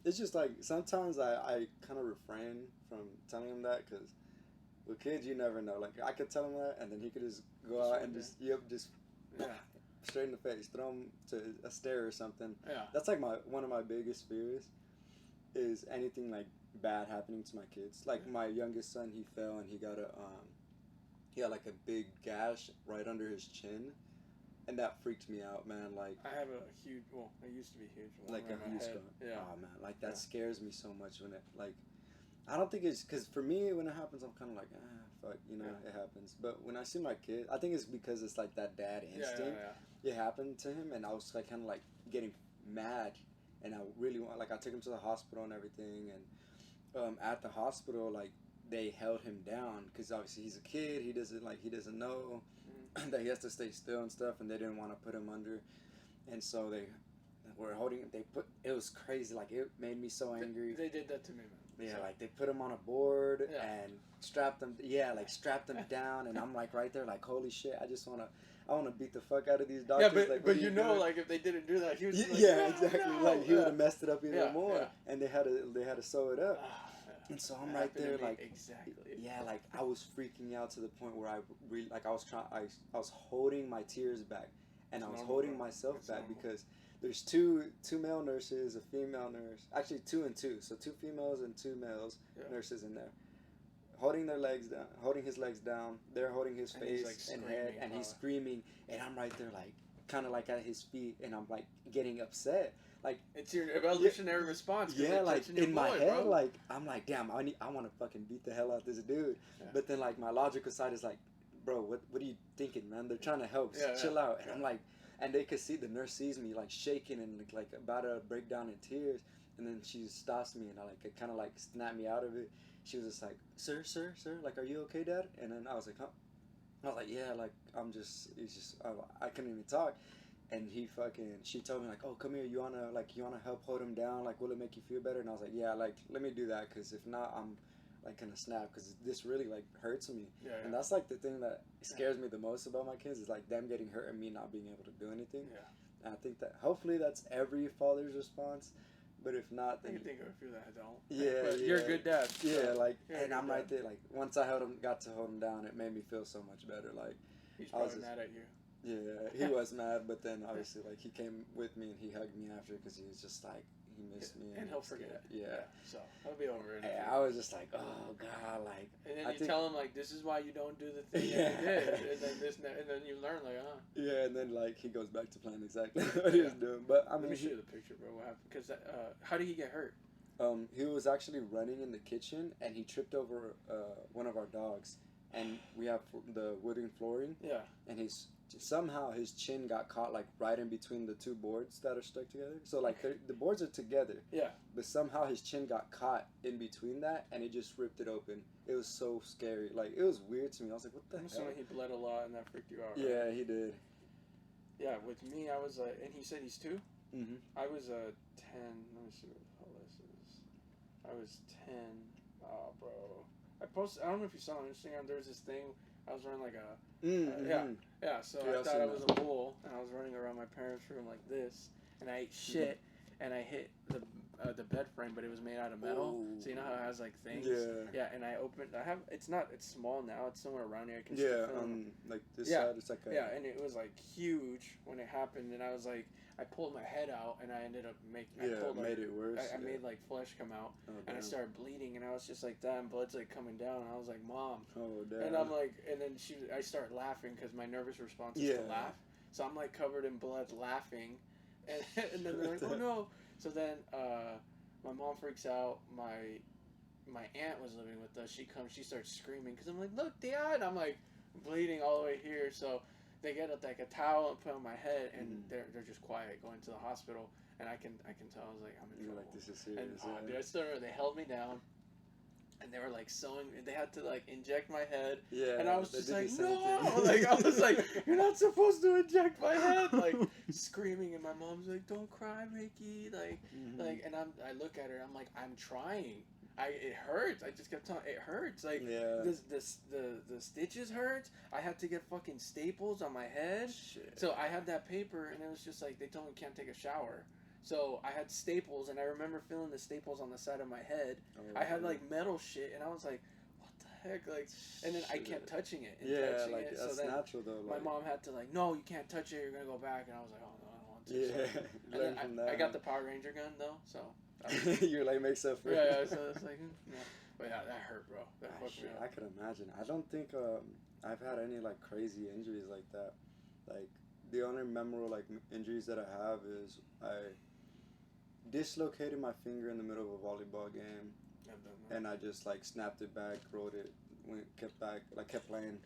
It's just like sometimes I kind of refrain from telling him that because with kids you never know. Like I could tell him that, and then he could just go out and just straight in the face, throw him to a stare or something. Yeah, that's like one of my biggest fears is anything like bad happening to my kids. Like my youngest son, he fell and he got he had like a big gash right under his chin. And that freaked me out, man. Like I have a huge, it used to be huge. Like a huge scar. Yeah. Oh man, like that scares me so much when it like. I don't think it's because for me when it happens I'm kind of like fuck, it happens. But when I see my kid, I think it's because it's like that dad instinct. It happened to him, and I was like kind of like getting mad, and I really want I took him to the hospital and everything, and at the hospital like they held him down because obviously he's a kid, he doesn't know that he has to stay still and stuff, and they didn't want to put him under, and so they were holding. It was crazy. Like it made me so angry. They did that to me, man. Yeah, like they put him on a board and strapped him. Yeah, like strapped him down, and I'm like right there, like holy shit! I wanna beat the fuck out of these doctors. Yeah, but you know, like if they didn't do that, he was. Exactly. No. Like he would have messed it up even more, and they had to sew it up. And so I'm right there, like exactly. Yeah, like I was freaking out to the point where I was holding my tears back, and I was holding myself back because there's two male nurses, a female nurse, actually 2 and 2, so 2 females and 2 males nurses in there, holding his legs down. They're holding his face and head, and he's screaming, and I'm right there, like kind of like at his feet, and I'm like getting upset. Like it's your evolutionary response. Yeah, like in my head, bro. Like I'm like, damn, I want to fucking beat the hell out of this dude. Yeah. But then like my logical side is like, bro, what are you thinking, man? They're trying to help. Chill out. And I'm like, and they could see, the nurse sees me like shaking and like about to break down in tears, and then she stops me and it kind of like snapped me out of it. She was just like, sir, like, are you okay, Dad? And then I was like, huh? I was like, yeah, like I couldn't even talk. And she told me like, oh, come here, you wanna help hold him down? Like, will it make you feel better? And I was like, yeah, like, let me do that, because if not, I'm like gonna snap, because this really like hurts me. Yeah. And that's like the thing that scares me the most about my kids is like them getting hurt and me not being able to do anything. Yeah. And I think that hopefully that's every father's response, but if not, then I can think of a few that don't. Yeah, but you're a good dad. Yeah, like, and I'm right there. Like once I got to hold him down, it made me feel so much better. Like he's probably mad at you. Yeah, he was mad, but then obviously, like, he came with me and he hugged me after because he was just like, he missed me. And he'll forget. Yeah. So, that'll be over. And I was just like, oh, God, like. And then tell him, like, this is why you don't do the thing that you did. And then you learn, like, Yeah, and then, like, he goes back to playing exactly what he was doing. But, I mean. Let me show you the picture, bro. What happened? Because, how did he get hurt? He was actually running in the kitchen and he tripped over one of our dogs. And we have the wooden flooring. Yeah. And somehow his chin got caught like right in between the 2 boards that are stuck together. So like the boards are together. Yeah. But somehow his chin got caught in between that, and it just ripped it open. It was so scary. Like it was weird to me. I was like, what the hell? So he bled a lot, and that freaked you out. Right? Yeah, he did. Yeah, with me, I was and he said he's 2. Mm-hmm. I was 10. Let me see what the hell this is. I was 10. Oh, bro. I don't know if you saw on Instagram, there was this thing, I was wearing like a, so I thought I was a bull, and I was running around my parents' room like this, and I ate shit, and I hit the the bed frame, but it was made out of metal. Ooh. So you know how it has like things. Yeah. Yeah, and I opened. It's small now. It's somewhere around here. I can Yeah, still film. like this Yeah. side, it's like a... Yeah, and it was like huge when it happened, and I was like, I pulled my head out, and I ended up making. made it worse. I made like flesh come out, and I started bleeding, and I was just like, damn, blood's like coming down, and I was like, Mom. Oh damn. And I'm like, and then I started laughing because my nervous response is to laugh, so I'm like covered in blood, laughing, and then they're like, oh no. So then my mom freaks out. My aunt was living with us. She comes, she starts screaming because I'm like, look, Dad. I'm like bleeding all the way here, so. They get like a towel and put on my head, and they're just quiet going to the hospital, and I can tell I was like, I'm in trouble. Like, this is serious. And dude, I still remember they held me down, and they were like sewing. They had to like inject my head, and I was just like, no, like I was like, you're not supposed to inject my head, like screaming, and my mom's like, don't cry, Mickey, like, and I look at her, I'm like, I'm trying. It hurts. I just kept telling it hurts. Like the stitches hurt. I had to get fucking staples on my head. Shit. So I had that paper, and it was just like they told me can't take a shower. So I had staples, and I remember feeling the staples on the side of my head. I had like metal shit, and I was like, what the heck? Like, and then I kept touching it. And touching like it. that's so then natural though. Like, my mom had to like, no, you can't touch it. You're gonna go back, and I was like, oh no, I don't want to. Yeah. So, and then I got the Power Ranger gun though, so. You're like, makes up for it. Yeah, so it's like, yeah. But yeah, that hurt, bro. That fucked me up. I could imagine. I don't think I've had any like crazy injuries like that. Like the only memorable like injuries that I have is I dislocated my finger in the middle of a volleyball game, and I just like snapped it back, rolled it, kept playing.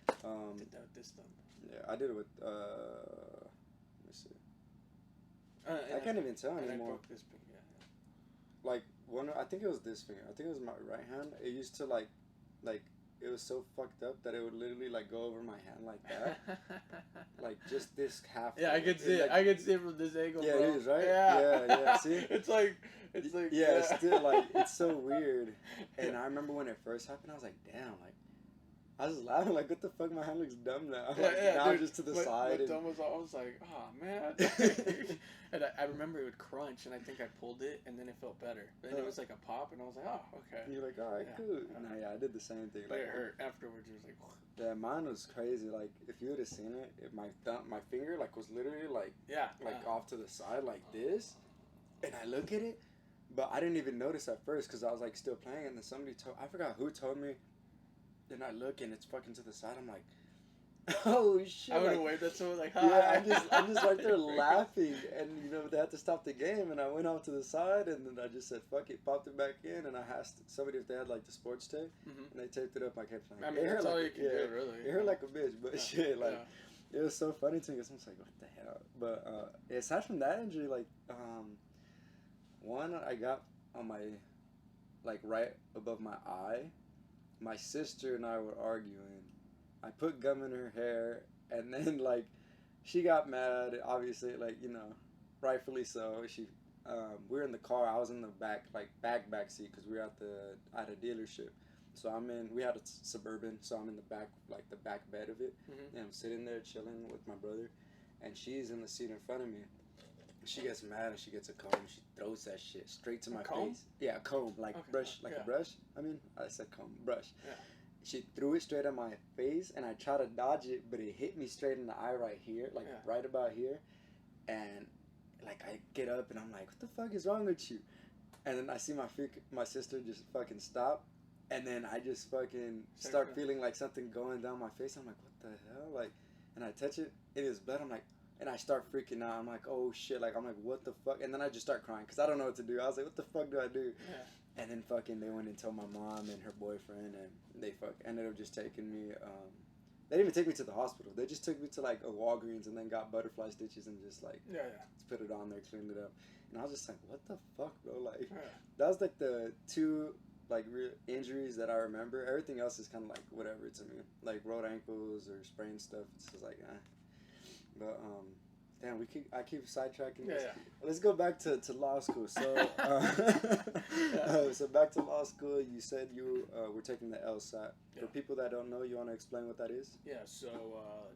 Did that with this thumb? Yeah, I did it with let me see. I can't even tell anymore. And I broke this finger. Like I think it was this finger. I think it was my right hand. It used to like it was so fucked up that it would literally like go over my hand like that, like just this half. Yeah, I could see it. Like, I could see it from this angle. Yeah, bro. it is right. Yeah, yeah. See, it's like. Yeah, it's still like it's so weird. And I remember when it first happened, I was like, damn, like. I was laughing like, what the fuck? My hand looks dumb now. Like, now dude, I'm just to the side. My thumb was. I was like, oh man. And I remember it would crunch, and I think I pulled it, and then it felt better. Then it was like a pop, and I was like, oh, okay. And you're like, all right, cool. No, I did the same thing. But like, it hurt afterwards. It was like. Yeah, mine was crazy. Like, if you would have seen it, my finger like was literally like off to the side like this, and I look at it, but I didn't even notice at first because I was like still playing, and then somebody I forgot who told me. Then I look and it's fucking to the side. I'm like, oh shit! I would have waved at someone like, hi. Yeah, I'm just right there laughing, and they had to stop the game, and I went off to the side, and then I just said fuck it, popped it back in, and I asked somebody if they had like the sports tape, and they taped it up. I kept playing. I mean, that's all you can do, really. It hurt like a bitch, but shit, like it was so funny to me. I was like, what the hell? But aside from that injury, like one I got on my like right above my eye. My sister and I were arguing. I put gum in her hair, and then like she got mad. Obviously, like rightfully so. She, we were in the car. I was in the back seat because we were at a dealership. So we had a Suburban, so I'm in the back bed of it, and I'm sitting there chilling with my brother, and she's in the seat in front of me. She gets mad and she gets a comb. She throws that shit straight to my face. Yeah, a comb, like brush, like a brush. I mean, I said comb, brush. Yeah. She threw it straight at my face, and I tried to dodge it, but it hit me straight in the eye right here, like right about here. And like I get up and I'm like, what the fuck is wrong with you? And then I see my sister just fucking stop, and then I just fucking start feeling like something going down my face. I'm like, what the hell? Like, and I touch it, it is blood. I'm like. And I start freaking out. I'm like, oh shit. Like, I'm like, what the fuck? And then I just start crying because I don't know what to do. I was like, what the fuck do I do? Yeah. And then fucking they went and told my mom and her boyfriend, and they ended up just taking me. They didn't even take me to the hospital. They just took me to like a Walgreens and then got butterfly stitches and just like just put it on there, cleaned it up. And I was just like, what the fuck, bro? Like, that was like the two like real injuries that I remember. Everything else is kind of like whatever to me. Like rolled ankles or sprained stuff. It's just like, But damn, I keep sidetracking this. Let's go back to law school. So, so back to law school. You said you were taking the LSAT. For people that don't know, you want to explain what that is? Yeah. So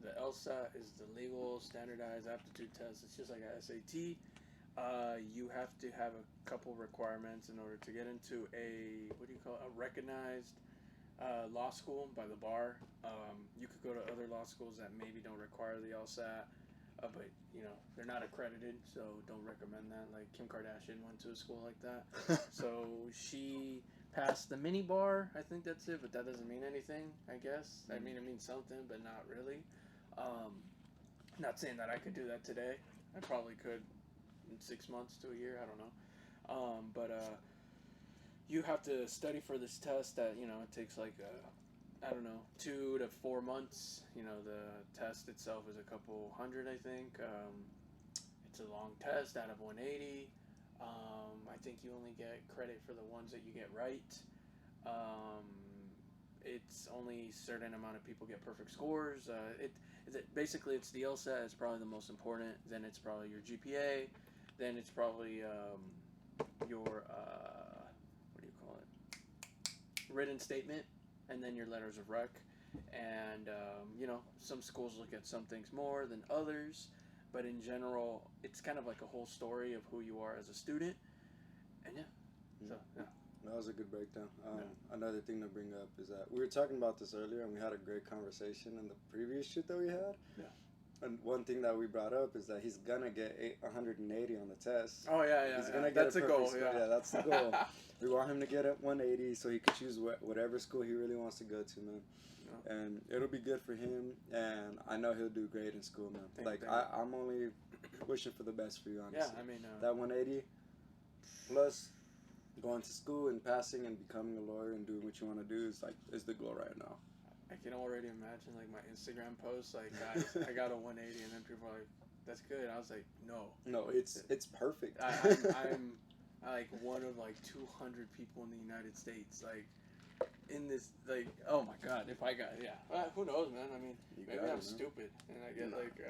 the LSAT is the Legal Standardized Aptitude Test. It's just like an SAT. You have to have a couple requirements in order to get into a, what do you call it, a recognized law school by the bar. You could go to other law schools that maybe don't require the LSAT, but you know they're not accredited, so don't recommend that. Like Kim Kardashian went to a school like that, so she passed the mini bar. I think that's it, but that doesn't mean anything. I guess I mean it means something, but not really. Not saying that I could do that today. I probably could in 6 months to a year. I don't know, but you have to study for this test that, you know, it takes like I don't know, 2 to 4 months. You know, the test itself is a couple hundred, I think. It's a long test out of 180. I think you only get credit for the ones that you get right. It's only certain amount of people get perfect scores. Basically it's the LSAT is probably the most important. Then it's probably your GPA. Then it's probably your what do you call it? Written statement, and then your letters of rec. And you know, some schools look at some things more than others, but in general, it's kind of like a whole story of who you are as a student. And yeah, so yeah. That was a good breakdown. Another thing to bring up is that we were talking about this earlier, and we had a great conversation in the previous shoot that we had. Yeah. And one thing that we brought up is that he's gonna get 180 on the test. Oh yeah. He's gonna get that's a goal. score. Yeah, that's the goal. We want him to get at 180 so he can choose whatever school he really wants to go to, man. Yeah. And it'll be good for him, and I know he'll do great in school, man. I'm only wishing for the best for you, honestly. Yeah, I mean that 180 plus going to school and passing and becoming a lawyer and doing what you want to do is the goal right now. I can already imagine like my Instagram posts, like, guys, I got a 180, and then people are like, that's good. I was like, no, it's perfect. I'm like one of like 200 people in the United States, like in this, like, oh my god, if I got, who knows, man. I mean, maybe I'm stupid and I get like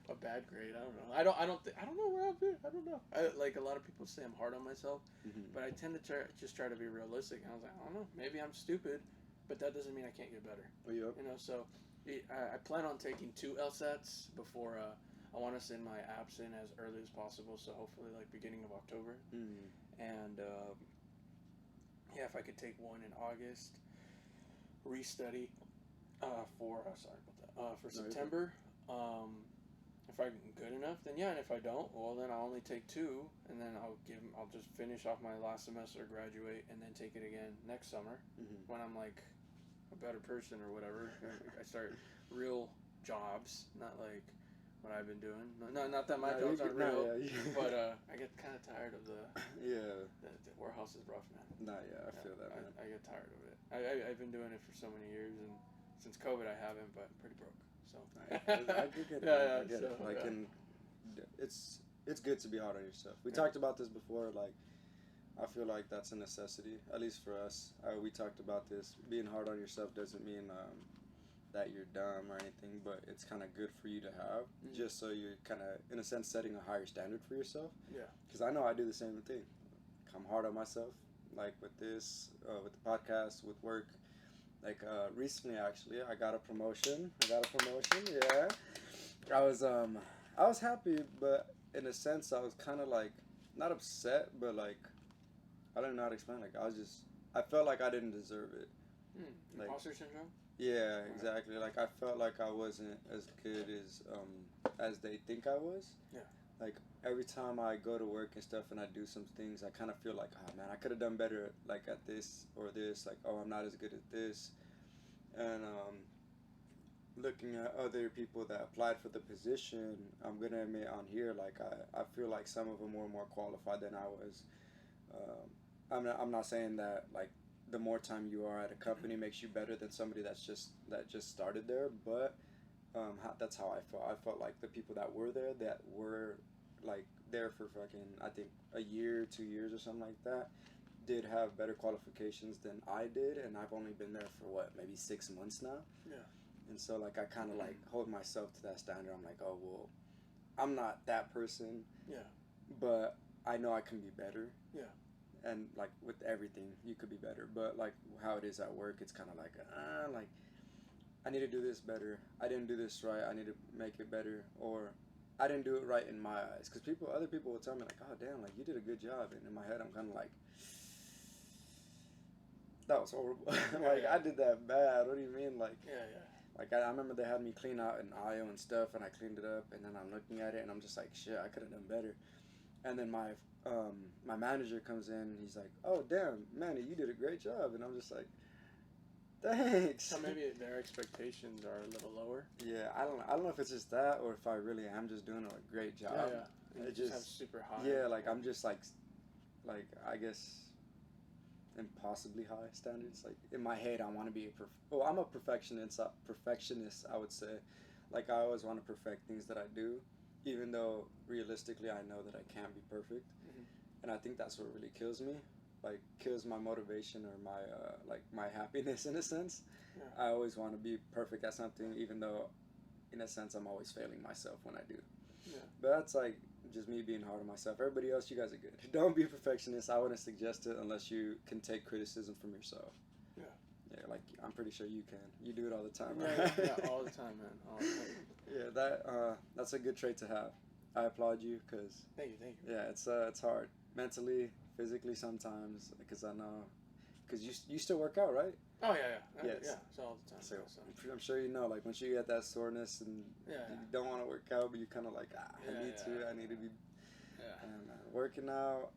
a bad grade. I don't know. I don't know where I've been. I don't know. Like a lot of people say I'm hard on myself, but I tend to try to be realistic. And I was like, I don't know. Maybe I'm stupid, but that doesn't mean I can't get better. Yep. You know, so I plan on taking 2 LSATs before. I want to send my apps in as early as possible, so hopefully like beginning of October. And yeah, if I could take one in August, restudy for for September. If I'm good enough, then yeah, and if I don't, well, then I'll only take 2, and then I'll just finish off my last semester, graduate, and then take it again next summer when I'm like a better person or whatever. I start real jobs, not like what I've been doing. Not that my jobs aren't real, but I get kind of tired of the warehouse is rough, man. I feel that, man. I get tired of it. I've been doing it for so many years, and since COVID I haven't, but I'm pretty broke. So I get it. I get it. Like, and it's good to be hard on yourself. We talked about this before. Like, I feel like that's a necessity, at least for us. We talked about this. Being hard on yourself doesn't mean that you're dumb or anything, but it's kind of good for you to have, just so you're kind of, in a sense, setting a higher standard for yourself. Yeah. Because I know I do the same thing. I'm hard on myself, like with this, with the podcast, with work. Like recently, actually, I got a promotion. Yeah. I was happy, but in a sense, I was kind of like not upset, but like I don't know how to explain. Like I felt like I didn't deserve it. Like, imposter syndrome. Yeah, exactly. Like I felt like I wasn't as good as they think I was. Yeah. Like every time I go to work and stuff and I do some things, I kind of feel like, oh man, I could have done better, like at this or this. Like, oh, I'm not as good at this. And looking at other people that applied for the position, I'm gonna admit on here, like I feel like some of them were more qualified than I was. I'm not saying that like the more time you are at a company makes you better than somebody that just started there, but that's how I felt. I felt like the people that were there, that were like there for fucking, I think a year, 2 years or something like that, did have better qualifications than I did, and I've only been there for what, maybe 6 months now. Yeah. And so like I kind of like hold myself to that standard. I'm like, oh well, I'm not that person. Yeah. But I know I can be better. Yeah. And like with everything, you could be better. But like how it is at work, it's kind of like I need to do this better. I didn't do this right. I need to make it better. Or I didn't do it right in my eyes. Because other people will tell me like, oh damn, like you did a good job, and in my head I'm kind of like, that was horrible. Like I did that bad. What do you mean? Like Like I remember they had me clean out an aisle and stuff, and I cleaned it up, and then I'm looking at it, and I'm just like, shit, I could have done better. And then my manager comes in, and he's like, oh damn, Manny, you did a great job, and I'm just like, thanks. So maybe their expectations are a little lower. Yeah, I don't know if it's just that or if I really am just doing a great job. Yeah. You just have super high. Yeah, like I'm just like I guess impossibly high standards. Like in my head, I want to be I'm a perfectionist. I would say, like I always want to perfect things that I do, even though realistically I know that I can't be perfect, and I think that's what really kills me. Like kills my motivation or my my happiness in a sense. Yeah. I always want to be perfect at something, even though in a sense I'm always failing myself when I do. Yeah. But that's like just me being hard on myself. Everybody else, you guys are good. Don't be perfectionists. I wouldn't suggest it unless you can take criticism from yourself. Yeah. Yeah, like I'm pretty sure you can. You do it all the time, right? right? Yeah, all the time, man. All the time. Yeah, that's a good trait to have. I applaud you because. Thank you. Yeah, it's hard mentally, physically sometimes because I know, because you still work out, right? Oh yeah. Yes. Yeah, it's all the time. So I'm sure you know, like once you get that soreness and you don't want to work out, but you kind of like I need to. I need to be. Yeah. And working out,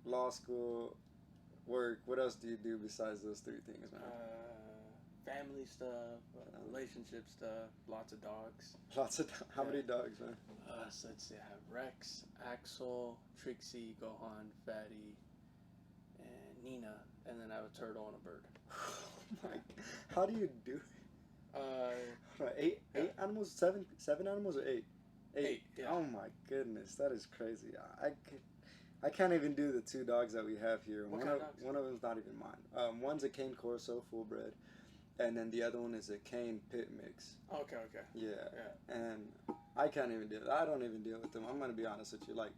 law school, work. What else do you do besides those three things, man? Family stuff, relationship stuff, lots of dogs. How many dogs, man? So let's see, I have Rex, Axel, Trixie, Gohan, Fatty, and Nina, and then I have a turtle and a bird. Oh my! How do you do? Eight animals, seven animals, or eight? Eight. Yeah. Oh my goodness, that is crazy. I can't even do the two dogs that we have here. What kind of dogs? One of them's not even mine. One's a Cane Corso full bred, and then the other one is a Cane Pit mix. Okay. Yeah. And I can't even deal. I don't even deal with them. I'm gonna be honest with you. Like,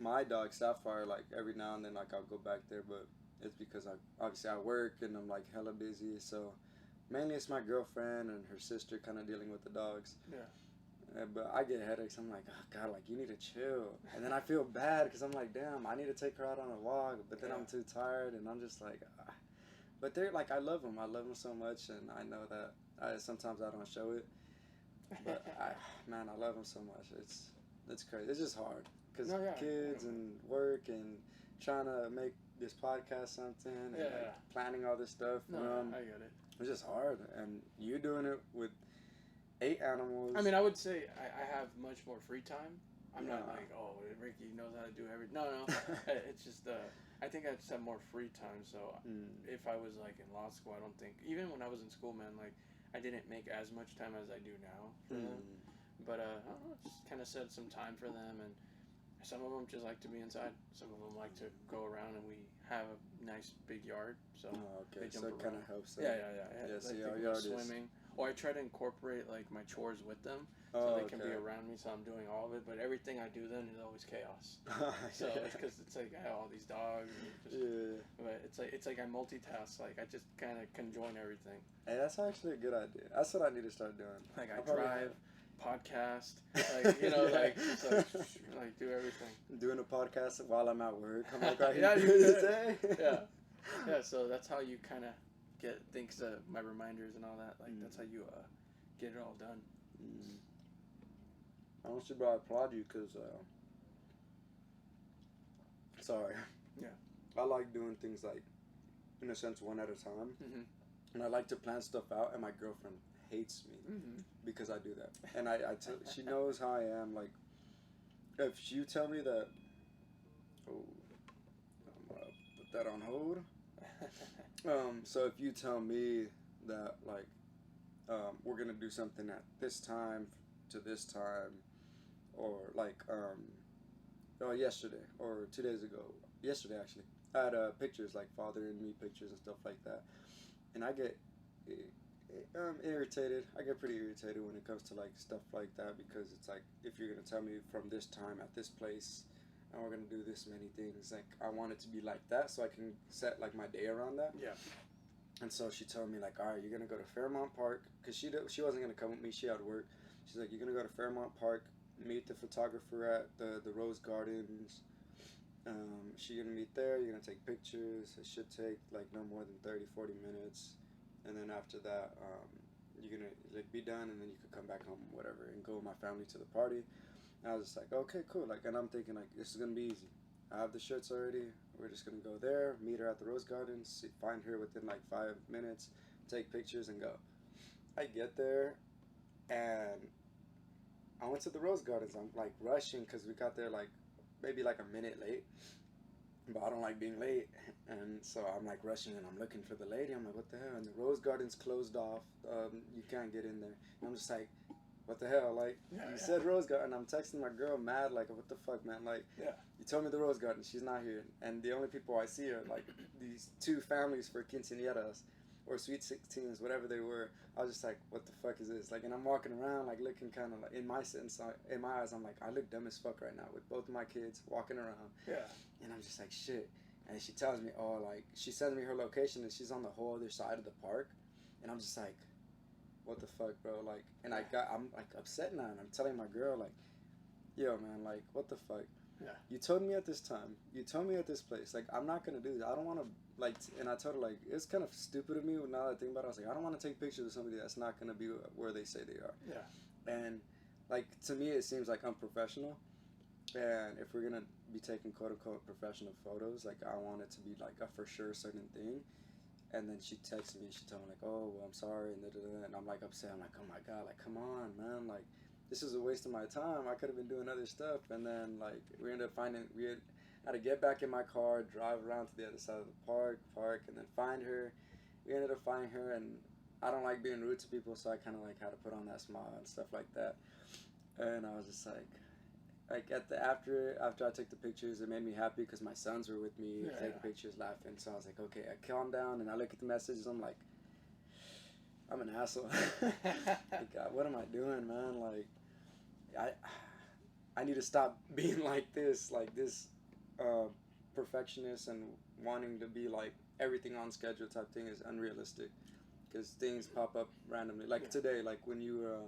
my dog Sapphire. Like every now and then, like I'll go back there, but it's because I work and I'm like hella busy. So mainly it's my girlfriend and her sister kind of dealing with the dogs. Yeah. But I get headaches. I'm like, oh God, like you need to chill. And then I feel bad because I'm like, damn, I need to take her out on a walk. But then I'm too tired, and I'm just like, ah. But they're like, I love them. I love them so much, and I know that sometimes I don't show it. But I love them so much. It's crazy. It's just hard because kids and work and trying to make this podcast something and like planning all this stuff. I get it. It's just hard, and you doing it with 8 animals. I mean, I would say I have much more free time. I'm not like, oh, Ricky knows how to do everything. No. It's just, I think I just have more free time. So if I was like in law school, I don't think, even when I was in school, man, like I didn't make as much time as I do now for them. But I don't know, just kind of set some time for them. And some of them just like to be inside. Some of them like to go around, and we have a nice big yard. So okay, they jump so it kind of helps. Yeah. So like your yard swimming. Or I try to incorporate like my chores with them, so they can be around me. So I'm doing all of it, but everything I do then is always chaos. So it's because it's like I have all these dogs. And but it's like I multitask. Like I just kind of conjoin everything. Hey, that's actually a good idea. That's what I need to start doing. Like I drive, podcast, like like do everything. Doing a podcast while I'm at work. I'm like, yeah. So that's how you kind of get things to my reminders and all that. Like that's how you get it all done. Honestly, bro, I applaud you because sorry. Yeah. I like doing things like, in a sense, one at a time, and I like to plan stuff out. And my girlfriend hates me because I do that. And she knows how I am. Like, if you tell me that, I'm gonna put that on hold. So if you tell me that like we're gonna do something at this time to this time, or like yesterday or 2 days ago, yesterday actually, I had pictures like father and me pictures and stuff like that, and I get irritated. I get pretty irritated when it comes to like stuff like that, because it's like, if you're gonna tell me from this time at this place and we're gonna do this many things, like I want it to be like that so I can set like my day around that. Yeah. And so she told me like, all right, you're gonna go to Fairmount Park, because she wasn't gonna come with me, she had work, She's like, you're gonna go to Fairmont Park, meet the photographer at the Rose Gardens. She's gonna meet there. You're gonna take pictures. It should take like no more than 30-40 minutes, and then after that, you're gonna like be done, and then you could come back home, whatever, and go with my family to the party. And I was just like, okay, cool. Like, and I'm thinking like this is gonna be easy. I have the shirts already. We're just gonna go there, meet her at the Rose Gardens, find her within like 5 minutes, take pictures, and go. I get there, and I went to the Rose Gardens. I'm like rushing because we got there like maybe like a minute late, but I don't like being late, and so I'm like rushing and I'm looking for the lady. I'm like, what the hell? And the Rose Gardens closed off. You can't get in there. And I'm just like, what the hell? Like, you said Rose Garden. I'm texting my girl mad, like, what the fuck, man? Like, you told me the Rose Garden. She's not here. And the only people I see are, like, these 2 families for quinceañeras or sweet 16s, whatever they were. I was just like, what the fuck is this? Like, and I'm walking around, like, looking kind of, like, in my eyes, I'm like, I look dumb as fuck right now with both of my kids walking around. Yeah. And I'm just like, shit. And she tells me, oh, like, she sends me her location, and she's on the whole other side of the park. And I'm just like, what the fuck, bro? Like, and I'm like upset now, and I'm telling my girl, like, yo, man, like, what the fuck? Yeah. You told me at this time. You told me at this place. Like, I'm not gonna do that. I don't want to, like, and I told her, like, it's kind of stupid of me now that I think about it. I was like, I don't want to take pictures of somebody that's not gonna be where they say they are. Yeah. And, like, to me, it seems like unprofessional. And if we're gonna be taking quote unquote professional photos, like, I want it to be like a for sure certain thing. And then she texted me, she told me, like, oh, well, I'm sorry, and I'm, like, upset. I'm like, oh, my God, like, come on, man. Like, this is a waste of my time. I could have been doing other stuff. And then, like, we ended up had to get back in my car, drive around to the other side of the park, and then find her. We ended up finding her, and I don't like being rude to people, so I kind of, like, had to put on that smile and stuff like that. And I was just like after I took the pictures, it made me happy because my sons were with me, taking pictures, laughing. So I was like, okay, I calm down, and I look at the messages. I'm like, I'm an asshole. Like, God, what am I doing, man? Like, I need to stop being like this perfectionist and wanting to be like everything on schedule type thing is unrealistic because things pop up randomly. Like today, like when you were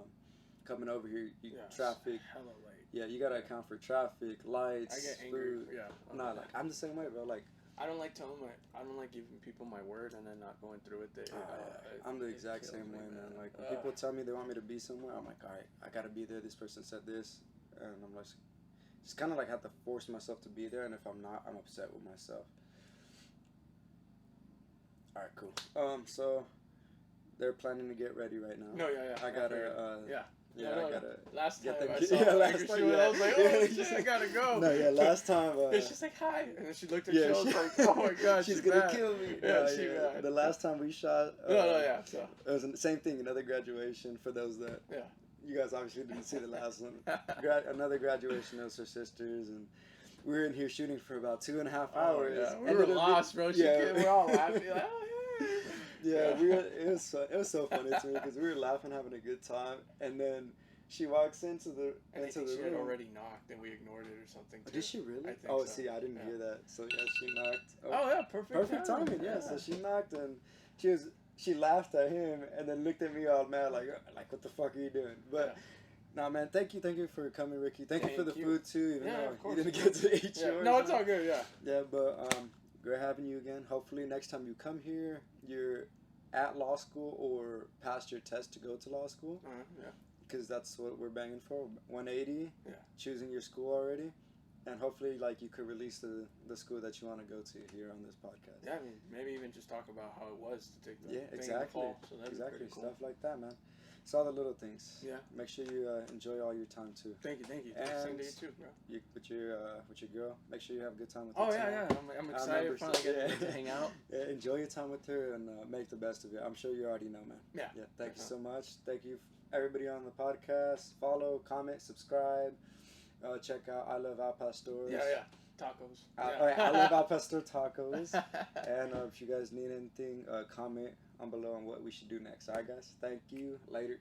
coming over here, traffic. Hella late. Yeah, you gotta account for traffic, lights, I get angry. food. Yeah. Nah, like I'm the same way, bro. Like I don't like giving people my word and then not going through it. I'm the exact same way, man. Like when people tell me they want me to be somewhere, I'm like, all right, I gotta be there. This person said this, and I'm like, just kind of like have to force myself to be there. And if I'm not, I'm upset with myself. All right, cool. So they're planning to get ready right now. No, yeah. I gotta. Yeah, I gotta last time get them. I saw I was like, oh shit, I gotta go. No, yeah, last time. She's like, hi, and then she looked at you. I was like, oh my god, she's gonna kill me. Yeah, she's mad. The last time we shot. So. It was the same thing. Another graduation for those that. Yeah. You guys obviously didn't see the last one. Another graduation. It was her sisters, and we were in here shooting for about 2.5 hours. Yeah, we were lost, bro. We're all laughing. Like, oh, yeah, it was so funny to me because we were laughing, having a good time, and then she walks into the she room. had already knocked, and we ignored it or something. Too. Did she really? I think so. See, I didn't hear that. So yeah, she knocked. Oh yeah, perfect timing. Yeah. So she knocked, and she laughed at him, and then looked at me all mad, like what the fuck are you doing? But. Nah, man, thank you for coming, Ricky. Thank you for the food too, even though you didn't get to eat yours. No, it's all good, yeah. Yeah, but great having you again. Hopefully next time you come here, you're at law school or passed your test to go to law school. Yeah. Because that's what we're banging for. 180. Yeah. Choosing your school already. And hopefully, like, you could release the school that you want to go to here on this podcast. Yeah, I mean, maybe even just talk about how it was to take the thing exactly. in the fall. So that'd be pretty cool. Stuff like that, man. It's all the little things. Yeah. Make sure you enjoy all your time too. Thank you. And same to you too, bro. With your girl, make sure you have a good time with her. Oh yeah. I'm excited to finally get to hang out. Yeah, enjoy your time with her and make the best of it. I'm sure you already know, man. Yeah. Yeah. Thank you so much. Thank you everybody on the podcast. Follow, comment, subscribe. Check out I Love Al Pastor. Yeah. Tacos. I Love Al Pastor Tacos. And if you guys need anything, comment on below on what we should do next. All right, guys. Thank you. Later.